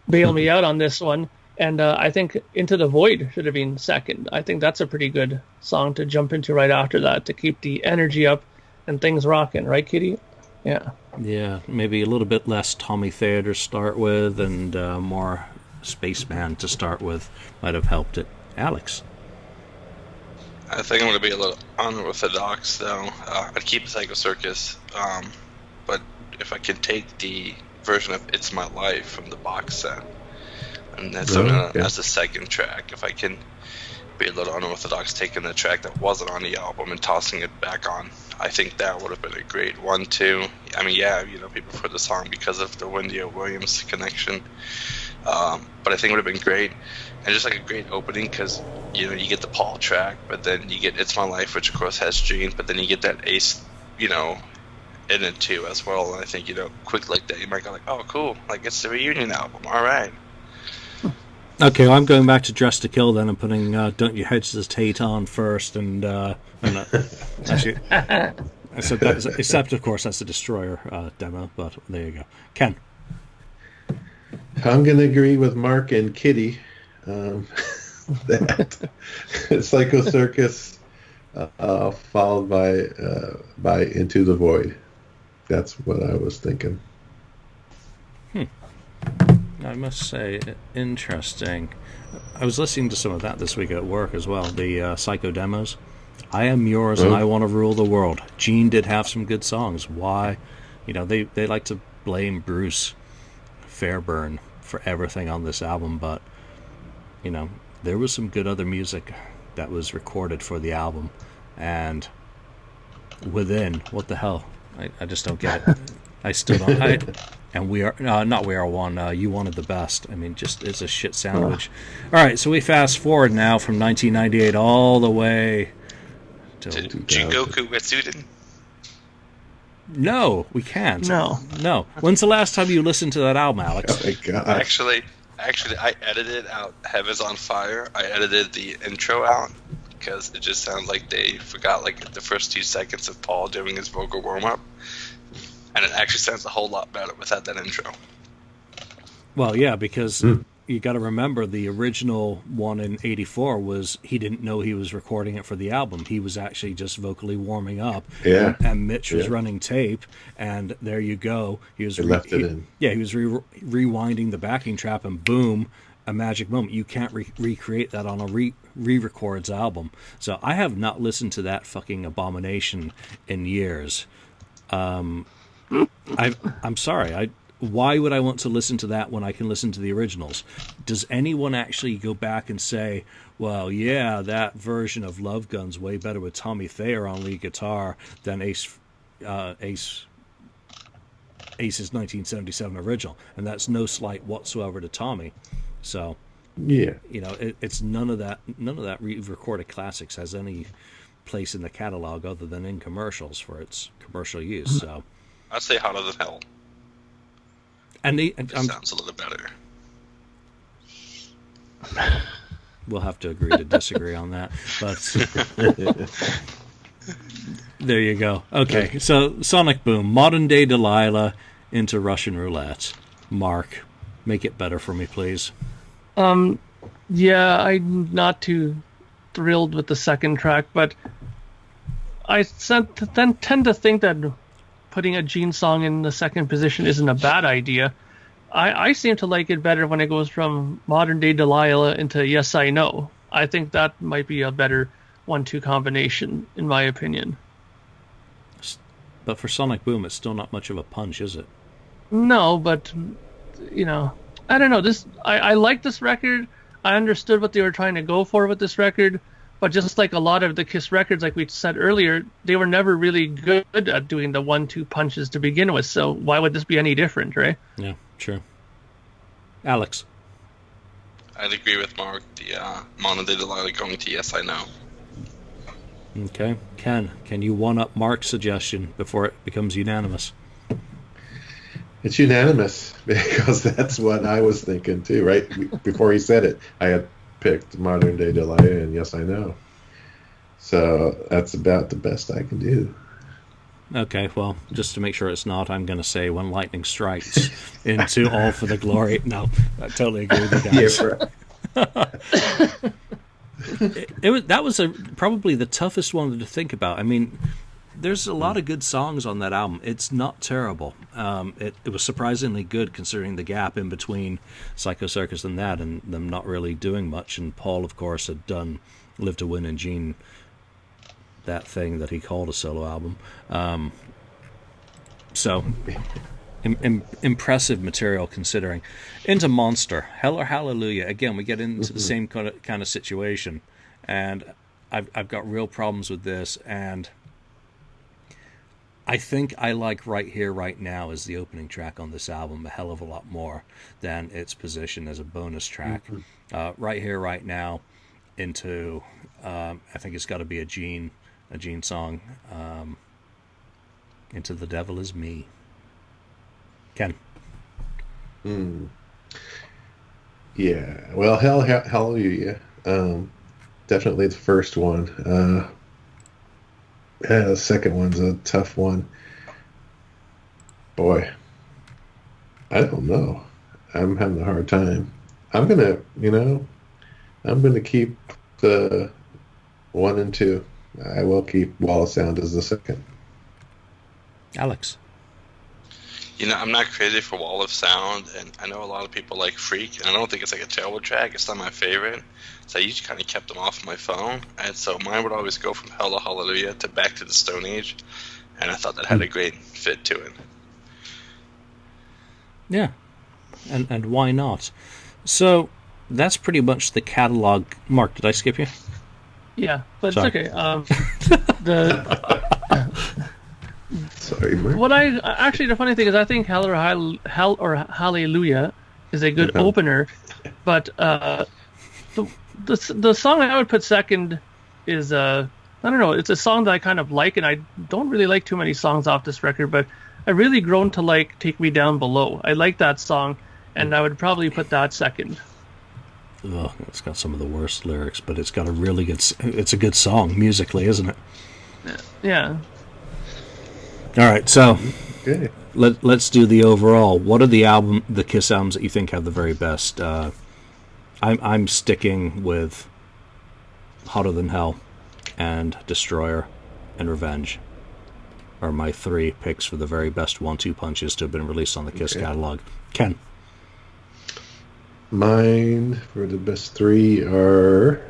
bail me out on this one. And I think Into the Void should have been second. I think that's a pretty good song to jump into right after that to keep the energy up and things rocking, right, Kitty? Yeah. Yeah, maybe a little bit less Tommy Thayer to start with, and more Spaceman to start with might have helped it. Alex? I think I'm going to be a little unorthodox, though. I'd keep Psycho Circus, but if I could take the version of It's My Life from the box set, and that's as the second track, if I can be a little unorthodox, taking the track that wasn't on the album and tossing it back on, I think that would have been a great one, too. I mean, yeah, people prefer the song because of the Wendy O. Williams connection, but I think it would have been great. And just like a great opening, because you get the Paul track, but then you get It's My Life, which of course has Gene, but then you get that Ace, in it too as well. And I think quick like that, you might go like, oh cool, like it's the reunion album. All right. Okay, well, I'm going back to Dress to Kill then and putting Don't You Hesitate on first, and actually, so that's, except of course that's the Destroyer demo. But there you go, Ken. I'm going to agree with Mark and Kitty. That Psycho Circus, followed by Into the Void. That's what I was thinking. I must say, interesting. I was listening to some of that this week at work as well. The Psycho demos. I Am Yours and I Want to Rule the World. Gene did have some good songs. Why? They like to blame Bruce Fairburn for everything on this album, but there was some good other music that was recorded for the album, and Within, what the hell? I just don't get it. I still don't. And We Are not We Are One. You Wanted the Best. I mean, just it's a shit sandwich. All right, so we fast forward now from 1998 all the way to Jingoku Wetsuden. No, we can't. No. When's the last time you listened to that album, Alex? Oh my God. Actually, I edited out Heaven's on Fire. I edited the intro out because it just sounded like they forgot like the first 2 seconds of Paul doing his vocal warm-up. And it actually sounds a whole lot better without that intro. Well, yeah, because you got to remember the original one in '84 was he didn't know he was recording it for the album. He was actually just vocally warming up. Yeah. And Mitch was running tape, and there you go. He was left it in. Yeah, he was rewinding the backing track, and boom, a magic moment. You can't recreate that on a re-records album. So I have not listened to that fucking abomination in years. I'm sorry. Why would I want to listen to that when I can listen to the originals? Does anyone actually go back and say, well, yeah, that version of Love Gun's way better with Tommy Thayer on lead guitar than Ace's 1977 original, and that's no slight whatsoever to Tommy. So, yeah, it's none of that re-recorded classics has any place in the catalog other than in commercials for its commercial use. So I'd say Hotter Than Hell. And sounds a little better. We'll have to agree to disagree on that, but there you go. Okay, so Sonic Boom, Modern Day Delilah into Russian Roulette. Mark, make it better for me, please. Yeah, I'm not too thrilled with the second track, but I tend to think that putting a Gene song in the second position isn't a bad idea. I seem to like it better when it goes from Modern Day Delilah into Yes I Know. I think that might be a better 1-2 combination, in my opinion. But for Sonic Boom, it's still not much of a punch, is it? No, but, I don't know. I like this record. I understood what they were trying to go for with this record. But just like a lot of the Kiss records, like we said earlier, they were never really good at doing the 1-2 punches to begin with. So why would this be any different, right? Yeah, true. Alex? I'd agree with Mark. The Modern Day Delilah going to Yes I Know. Okay. Ken, can you one-up Mark's suggestion before it becomes unanimous? It's unanimous because that's what I was thinking too, right? Before he said it, I had picked Modern Day Delilah and Yes I Know. So that's about the best I can do. Okay, well, just to make sure it's not, I'm going to say When Lightning Strikes into All for the Glory. No, I totally agree with you guys. Yeah, That was probably the toughest one to think about. I mean, there's a lot of good songs on that album. It's not terrible. It was surprisingly good considering the gap in between Psycho Circus and that, and them not really doing much. And Paul, of course, had done Live to Win and Gene that thing that he called a solo album. So impressive material considering. Into Monster, Hell or Hallelujah. Again, we get into the same kind of situation, and I've got real problems with this, and I think I like Right Here, Right Now as the opening track on this album a hell of a lot more than its position as a bonus track. Right Here, Right Now into, I think it's got to be a Gene song, Into The Devil Is Me. Ken. Yeah. Well, Hallelujah. Definitely the first one. Yeah, the second one's a tough one. Boy, I don't know. I'm having a hard time. I'm gonna keep the 1 and 2. I will keep Wall of Sound as the second. Alex. I'm not crazy for Wall of Sound, and I know a lot of people like Freak, and I don't think it's like a terrible track. It's not my favorite, so I usually kind of kept them off my phone, and so mine would always go from Hell or Hallelujah to Back to the Stone Age, and I thought that had a great fit to it. Yeah, and why not? So that's pretty much the catalog. Mark, did I skip you? Yeah, but Sorry. it's okay. Sorry, Mark. The funny thing is, I think Hell or Hallelujah is a good opener, but the song I would put second is I don't know. It's a song that I kind of like, and I don't really like too many songs off this record, but I really grown to like Take Me Down Below. I like that song, and I would probably put that second. Ugh, it's got some of the worst lyrics, but it's got a really good. It's a good song musically, isn't it? Yeah. All right, so Okay. let's do the overall. What are the Kiss albums that you think have the very best? I'm sticking with Hotter Than Hell and Destroyer and Revenge are my 3 picks for the very best 1-2 punches to have been released on the Kiss catalog. Ken. Mine for the best 3 are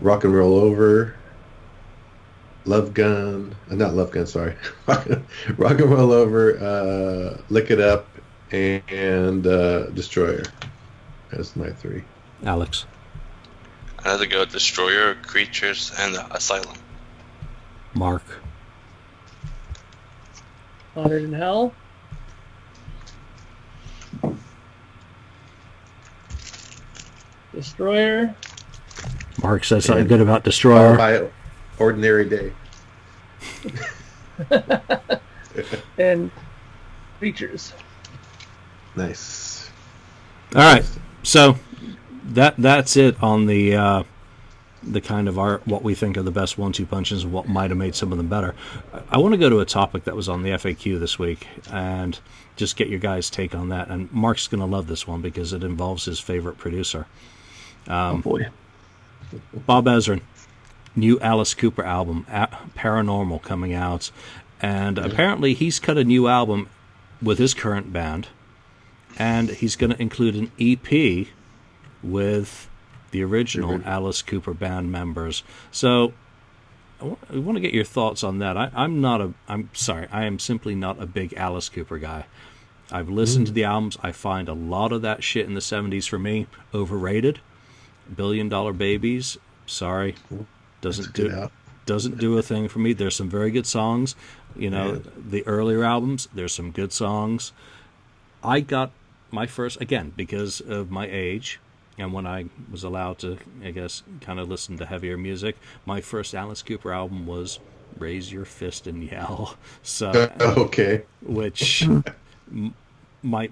Rock and Roll Over, Love Gun, not Love Gun, sorry. Rock and Roll Over, Lick It Up, and Destroyer. That's my 3. Alex. I'd have to go Destroyer, Creatures, and Asylum. Mark. Hotter Than Hell. Destroyer. Mark says something good about Destroyer. By Ordinary Day. And Creatures. Nice. All right, so that's it on the kind of what we think are the best 1-2 punches and what might have made some of them better. I want to go to a topic that was on the FAQ this week and just get your guys' take on that. And Mark's going to love this one because it involves his favorite producer. Oh boy. Bob Ezrin, new Alice Cooper album, Paranormal, coming out. And apparently he's cut a new album with his current band. And he's going to include an EP with the original Alice Cooper band members. So I want to get your thoughts on that. I am simply not a big Alice Cooper guy. I've listened to the albums. I find a lot of that shit in the 70s for me overrated. $1 Billion Babies, sorry, doesn't do a thing for me. There's some very good songs. The earlier albums, there's some good songs. I got my first, again, because of my age, and when I was allowed to, I guess, kind of listen to heavier music, my first Alice Cooper album was Raise Your Fist and Yell. So, okay. Which might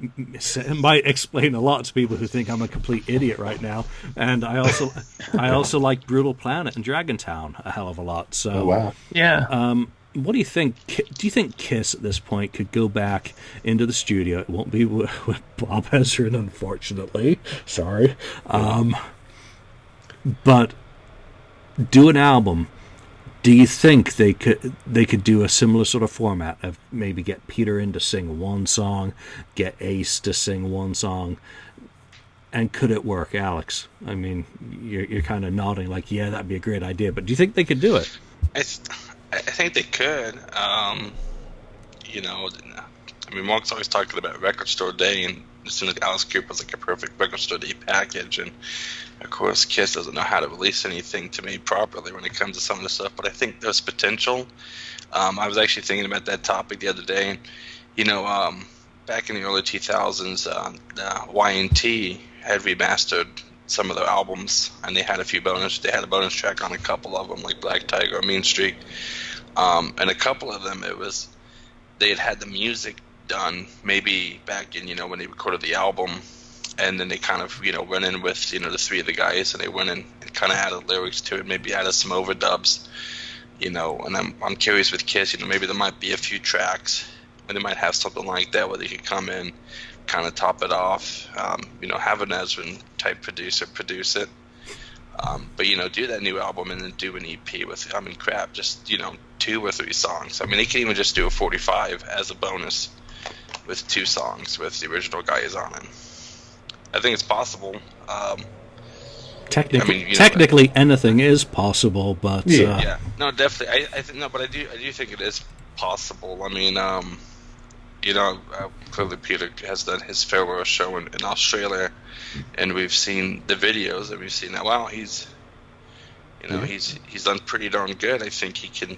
explain a lot to people who think I'm a complete idiot right now. And I also like Brutal Planet and Dragontown a hell of a lot. So, oh, wow. Yeah. What do you think? Do you think Kiss at this point could go back into the studio? It won't be with Bob Ezrin, unfortunately. Sorry. But do an album. Do you think they could do a similar sort of format of maybe get Peter in to sing one song, get Ace to sing one song, and could it work, Alex? I mean, you're kind of nodding like, yeah, that'd be a great idea. But do you think they could do it? think they could. You know, I mean, Mark's always talking about record store day, and it seems like Alice Cooper's like a perfect record store day package. And of course, Kiss doesn't know how to release anything to me properly when it comes to some of the stuff. But I think there's potential. I was actually thinking about that topic the other day, and you know, back in the early 2000s, the Y&T had remastered some of their albums, and they had a bonus track on a couple of them, like Black Tiger or Mean Streak, and a couple of them they had the music done maybe back in, you know, when they recorded the album, and then they kind of, you know, went in with, you know, the three of the guys, and they went in and kind of added lyrics to it, maybe added some overdubs, you know. And I'm curious with Kiss, you know, maybe there might be a few tracks, and they might have something like that where they could come in, kind of top it off, you know, have an Ezrin type producer produce it, but you know, do that new album and then do an EP with, I mean, crap, just, you know, 2 or 3 songs. I mean, they can even just do a 45 as a bonus with 2 songs with the original guys on it. I think it's possible. Technically, anything is possible, but yeah, no, definitely. I think no, but I do think it is possible. I mean, you know, clearly Peter has done his farewell show in Australia, and we've seen the videos, and we've seen that. Wow, he's done pretty darn good. I think he can,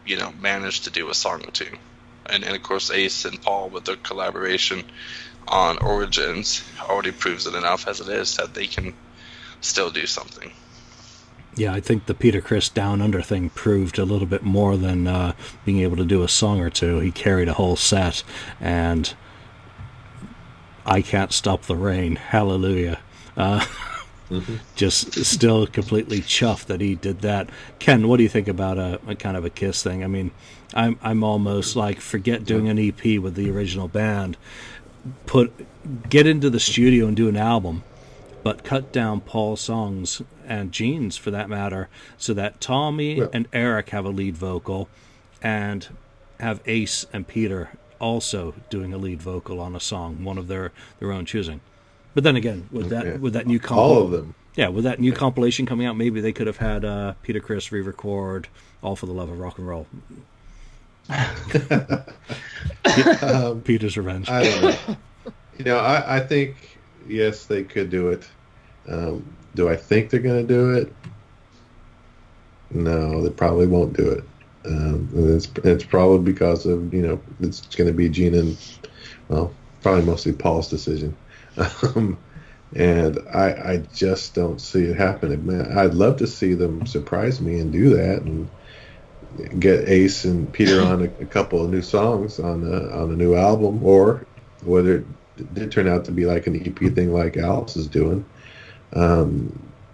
you know, manage to do a song or 2, and of course Ace and Paul with their collaboration on Origins already proves it enough as it is that they can still do something. Yeah, I think the Peter Criss Down Under thing proved a little bit more than being able to do a song or 2. He carried a whole set, and I Can't Stop the Rain, hallelujah. Just still completely chuffed that he did that. Ken, what do you think about a kind of a Kiss thing? I mean, I'm almost like, forget doing an EP with the original band. Get into the studio and do an album, but cut down Paul's songs, and Gene's for that matter, so that Tommy and Eric have a lead vocal, and have Ace and Peter also doing a lead vocal on a song, one of their own choosing. But then again, with that new all of them, with that new compilation coming out, maybe they could have had Peter Criss re-record "All for the Love of Rock and Roll." Peter's Revenge. I don't know. You know, I think yes, they could do it. Do I think they're going to do it? No, they probably won't do it. It's probably because of, you know, it's going to be Gene and, well, probably mostly Paul's decision. And I just don't see it happening. Man, I'd love to see them surprise me and do that and get Ace and Peter on a couple of new songs on a new album, or whether it did turn out to be like an EP thing like Alice is doing.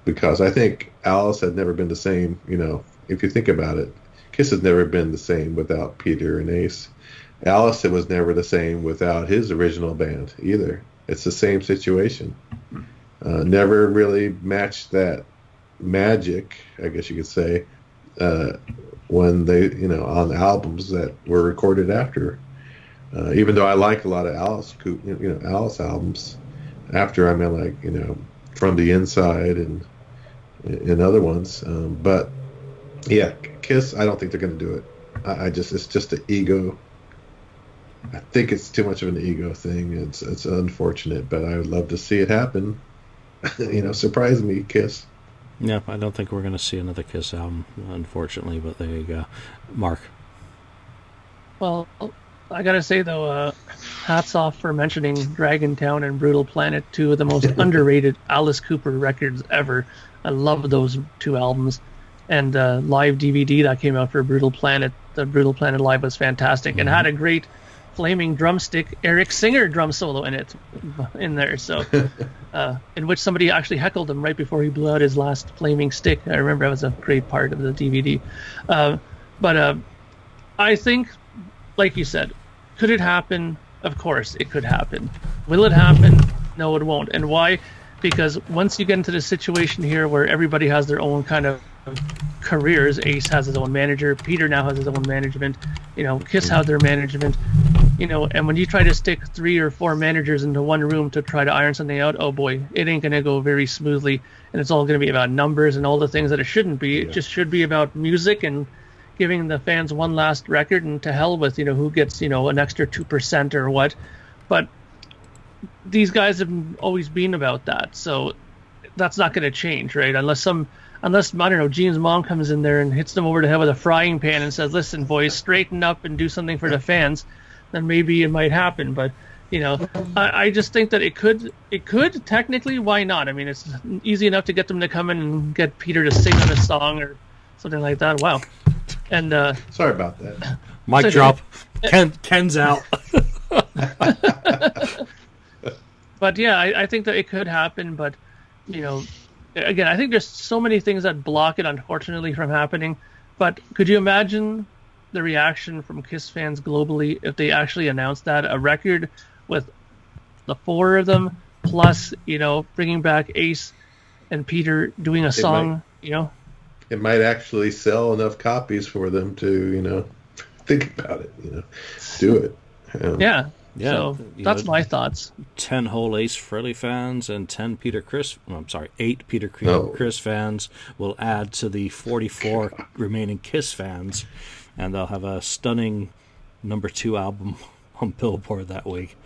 Because I think Alice had never been the same, you know, if you think about it. Kiss has never been the same without Peter and Ace. Alice was never the same without his original band either. It's the same situation. Never really matched that magic, I guess you could say, when they, you know, on albums that were recorded after. Even though I like a lot of Alice albums, after, I mean, like, you know, From the Inside and other ones. But yeah, Kiss, I don't think they're going to do it. It's just an ego. I think it's too much of an ego thing. It's unfortunate, but I would love to see it happen. You know, surprise me, Kiss. Yeah, I don't think we're going to see another Kiss album, unfortunately, but there you go. Mark. Well, I gotta say though, hats off for mentioning Dragontown and Brutal Planet, 2 of the most underrated Alice Cooper records ever. I love those 2 albums, and live DVD that came out for Brutal Planet. The Brutal Planet Live was fantastic, and had a great flaming drumstick Eric Singer drum solo in there. So, in which somebody actually heckled him right before he blew out his last flaming stick. I remember that was a great part of the DVD. But I think, like you said, could it happen? Of course it could happen. Will it happen? No, it won't. And why? Because once you get into the situation here where everybody has their own kind of careers, Ace has his own manager, Peter now has his own management, you know, Kiss has their management, you know, and when you try to stick 3 or 4 managers into one room to try to iron something out, oh boy, it ain't going to go very smoothly, and it's all going to be about numbers and all the things that it shouldn't be. It just should be about music and giving the fans one last record, and to hell with who gets an extra 2% or what. But these guys have always been about that, so that's not going to change, right? Unless I don't know, Gene's mom comes in there and hits them over the head with a frying pan and says, "Listen, boys, straighten up and do something for the fans," then maybe it might happen. But I just think that it could technically. Why not? I mean, it's easy enough to get them to come in and get Peter to sing on a song or something like that. Wow. And sorry about that. Mic drop. Ken's out. But yeah, I think that it could happen. But again, I think there's so many things that block it, unfortunately, from happening. But could you imagine the reaction from KISS fans globally if they actually announced that a record with the four of them plus bringing back Ace and Peter doing a song? It might actually sell enough copies for them to think about it. Do it. Yeah. So that's my thoughts. 10 whole Ace Frehley fans and 8 Peter Criss fans will add to the 44 remaining KISS fans, and they'll have a stunning number 2 album on Billboard that week.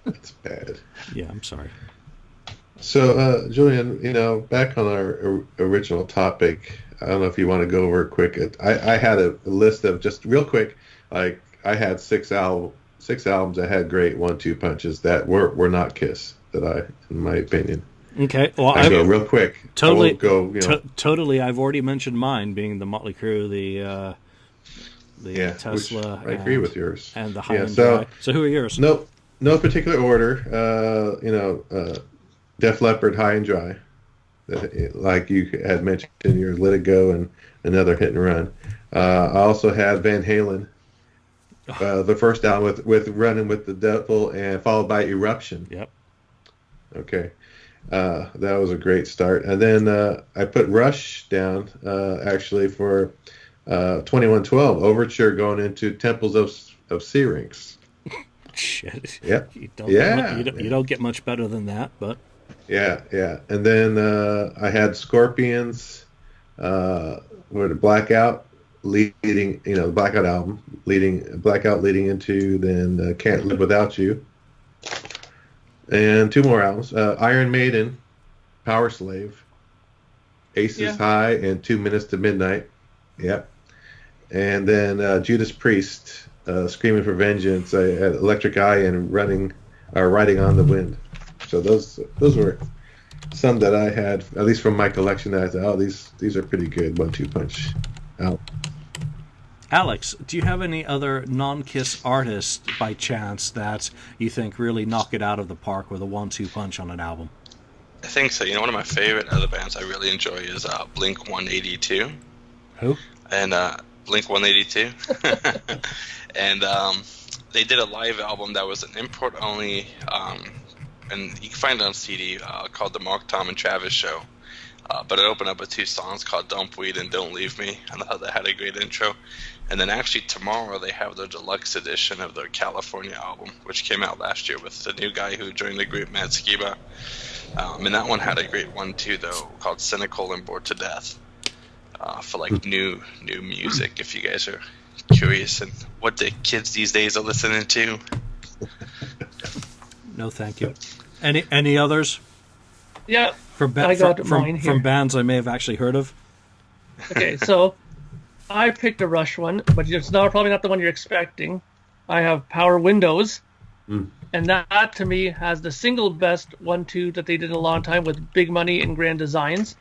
That's bad. Yeah, I'm sorry. So, Julian, back on our original topic, I don't know if you want to go over it quick. I had a list of, just real quick, like I had six albums that had great 1-2 punches that were not KISS, in my opinion. Okay, well, I go real quick. Totally, totally. I've already mentioned mine, being the Motley Crue, the Tesla. I agree with yours. And the Highland Dry. So who are yours? No particular order. Def Leppard, High and Dry, like you had mentioned in your Let It Go and another Hit and Run. I also had Van Halen. The first album with Running with the Devil, and followed by Eruption. Yep. Okay. That was a great start. And then I put Rush down, actually, for 2112, Overture going into Temples of Syrinx. Shit. Yep. You don't get much better than that, but... Yeah. And then I had Scorpions, Blackout, leading, the Blackout album, leading into then Can't Live Without You, and 2 more albums: Iron Maiden, Power Slave, Aces High, and 2 Minutes to Midnight. Yep. And then Judas Priest, Screaming for Vengeance, I had Electric Eye, and Riding on the Wind. So those were some that I had, at least from my collection, that I thought, these are pretty good 1-2 punch out. Alex, do you have any other non-KISS artists by chance that you think really knock it out of the park with a 1-2 punch on an album? I think so. One of my favorite other bands I really enjoy is Blink-182. Who? And Blink-182. And they did a live album that was an import only, and you can find it on CD, called The Mark, Tom, and Travis Show. But it opened up with 2 songs called Dump Weed and Don't Leave Me. I thought that had a great intro. And then actually tomorrow they have their deluxe edition of their California album, which came out last year with the new guy who joined the group, Matt Skiba. And that one had a great one too, though, called Cynical and Bored to Death, for like new music, if you guys are curious and what the kids these days are listening to. No, thank you. Any others? Yeah. From bands I may have actually heard of. Okay, so I picked a Rush one, but it's probably not the one you're expecting. I have Power Windows, and that to me has the single best 1-2 that they did in a long time with Big Money and Grand Designs.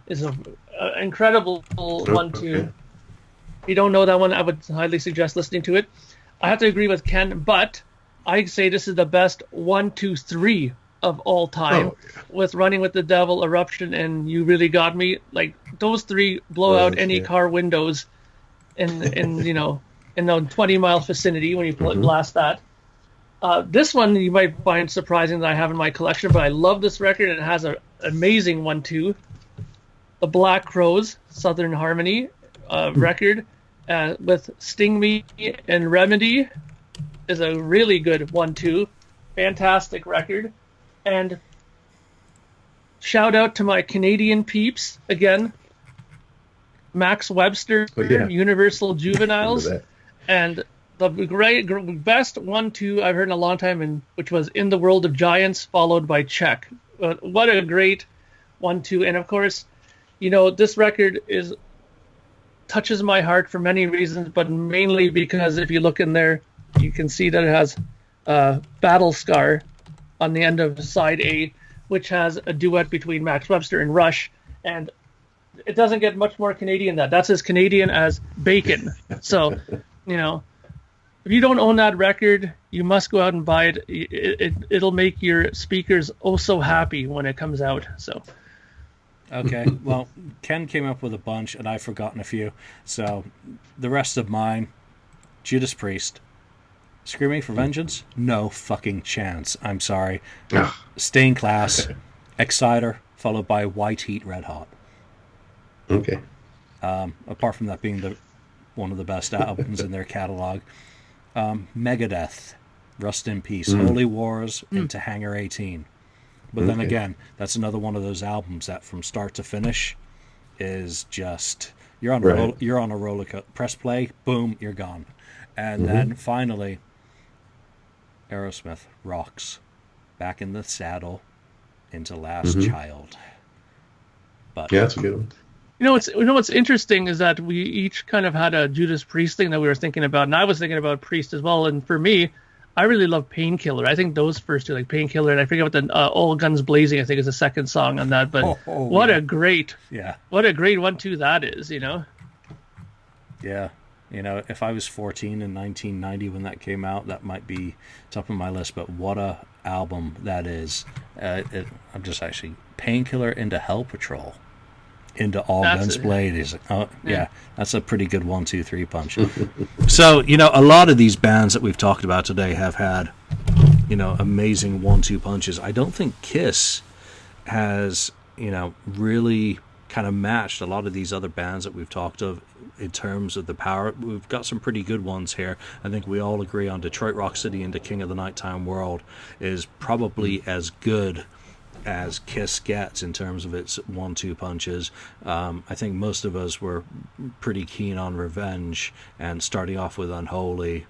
Is an incredible 1-2. Okay. If you don't know that one, I would highly suggest listening to it. I have to agree with Ken, but I say this is the best 1-2-3 of all time, with Running with the Devil, Eruption, and You Really Got Me. Like, those 3 blow out any car windows in the 20-mile vicinity when you blast that. This one you might find surprising that I have in my collection, but I love this record, and it has an amazing 1-2. The Black Crowes, Southern Harmony record, with Sting Me and Remedy, is a really good 1-2. Fantastic record. And shout out to my Canadian peeps again. Max Webster, Oh, yeah. Universal Remember Juveniles, that. and the best 1-2 I've heard in a long time, which was In the World of Giants, followed by Check. What a great 1-2. And of course, this record touches my heart for many reasons, but mainly because if you look in there, you can see that it has Battle Scar on the end of side A, which has a duet between Max Webster and Rush. And it doesn't get much more Canadian than that. That's as Canadian as bacon. So, if you don't own that record, you must go out and buy it. It'll make your speakers oh so happy when it comes out. So, okay. Well, Ken came up with a bunch, and I've forgotten a few. So, the rest of mine: Judas Priest, Screaming for Vengeance, no fucking chance. I'm sorry. Stained Class, Exciter, followed by White Heat, Red Hot. Okay. Apart from that being one of the best albums in their catalog. Megadeth, Rust in Peace, Holy Wars, into Hangar 18. But then again, that's another one of those albums that from start to finish is just you're on a roller coaster. Press play, boom, you're gone. And then finally, Aerosmith, Rocks, Back in the Saddle, into Last Child. But yeah, that's a good one. What's interesting is that we each kind of had a Judas Priest thing that we were thinking about, and I was thinking about Priest as well. And for me, I really love Painkiller. I think those first two, like Painkiller, and I forget what the All Guns Blazing, I think is the second song on that. But what a great 1-2 that is, Yeah. If I was 14 in 1990 when that came out, that might be top of my list. But what a album that is. I'm just actually Painkiller into Hell Patrol. Into All Guns Blazing. That's a pretty good 1-2-3 punch. So, a lot of these bands that we've talked about today have had, amazing 1-2 punches. I don't think Kiss has, really kind of matched a lot of these other bands that we've talked of in terms of the power. We've got some pretty good ones here. I think we all agree on Detroit Rock City into King of the Nighttime World is probably as good as Kiss gets in terms of its 1-2 punches. I think most of us were pretty keen on Revenge and starting off with Unholy,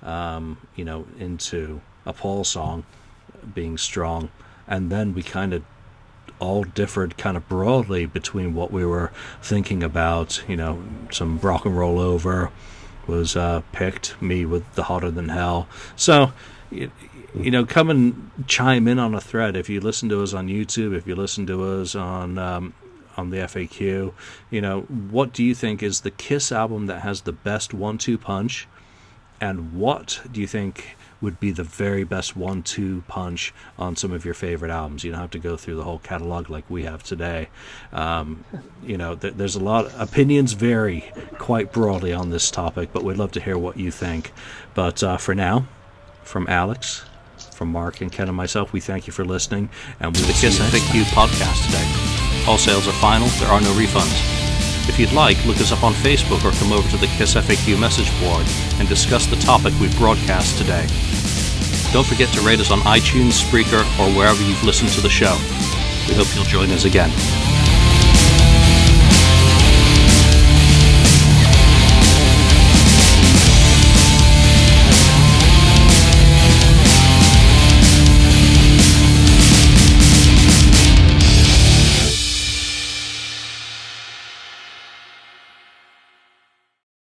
into a Paul song being strong. And then we kind of all differed kind of broadly between what we were thinking about. Some Rock and Roll Over was picked, me with The Hotter Than Hell. So, come and chime in on a thread. If you listen to us on YouTube, if you listen to us on the FAQ, what do you think is the Kiss album that has the best 1-2 punch? And what do you think would be the very best 1-2 punch on some of your favorite albums? You don't have to go through the whole catalog like we have today. There's a lot. Opinions vary quite broadly on this topic, but we'd love to hear what you think. But for now, from Alex, from Mark and Ken and myself, we thank you for listening, and we will see you next KissFAQ podcast today. All sales are final. There are no refunds. If you'd like, look us up on Facebook or come over to the KissFAQ message board and discuss the topic we broadcast today. Don't forget to rate us on iTunes, Spreaker, or wherever you've listened to the show. We hope you'll join us again.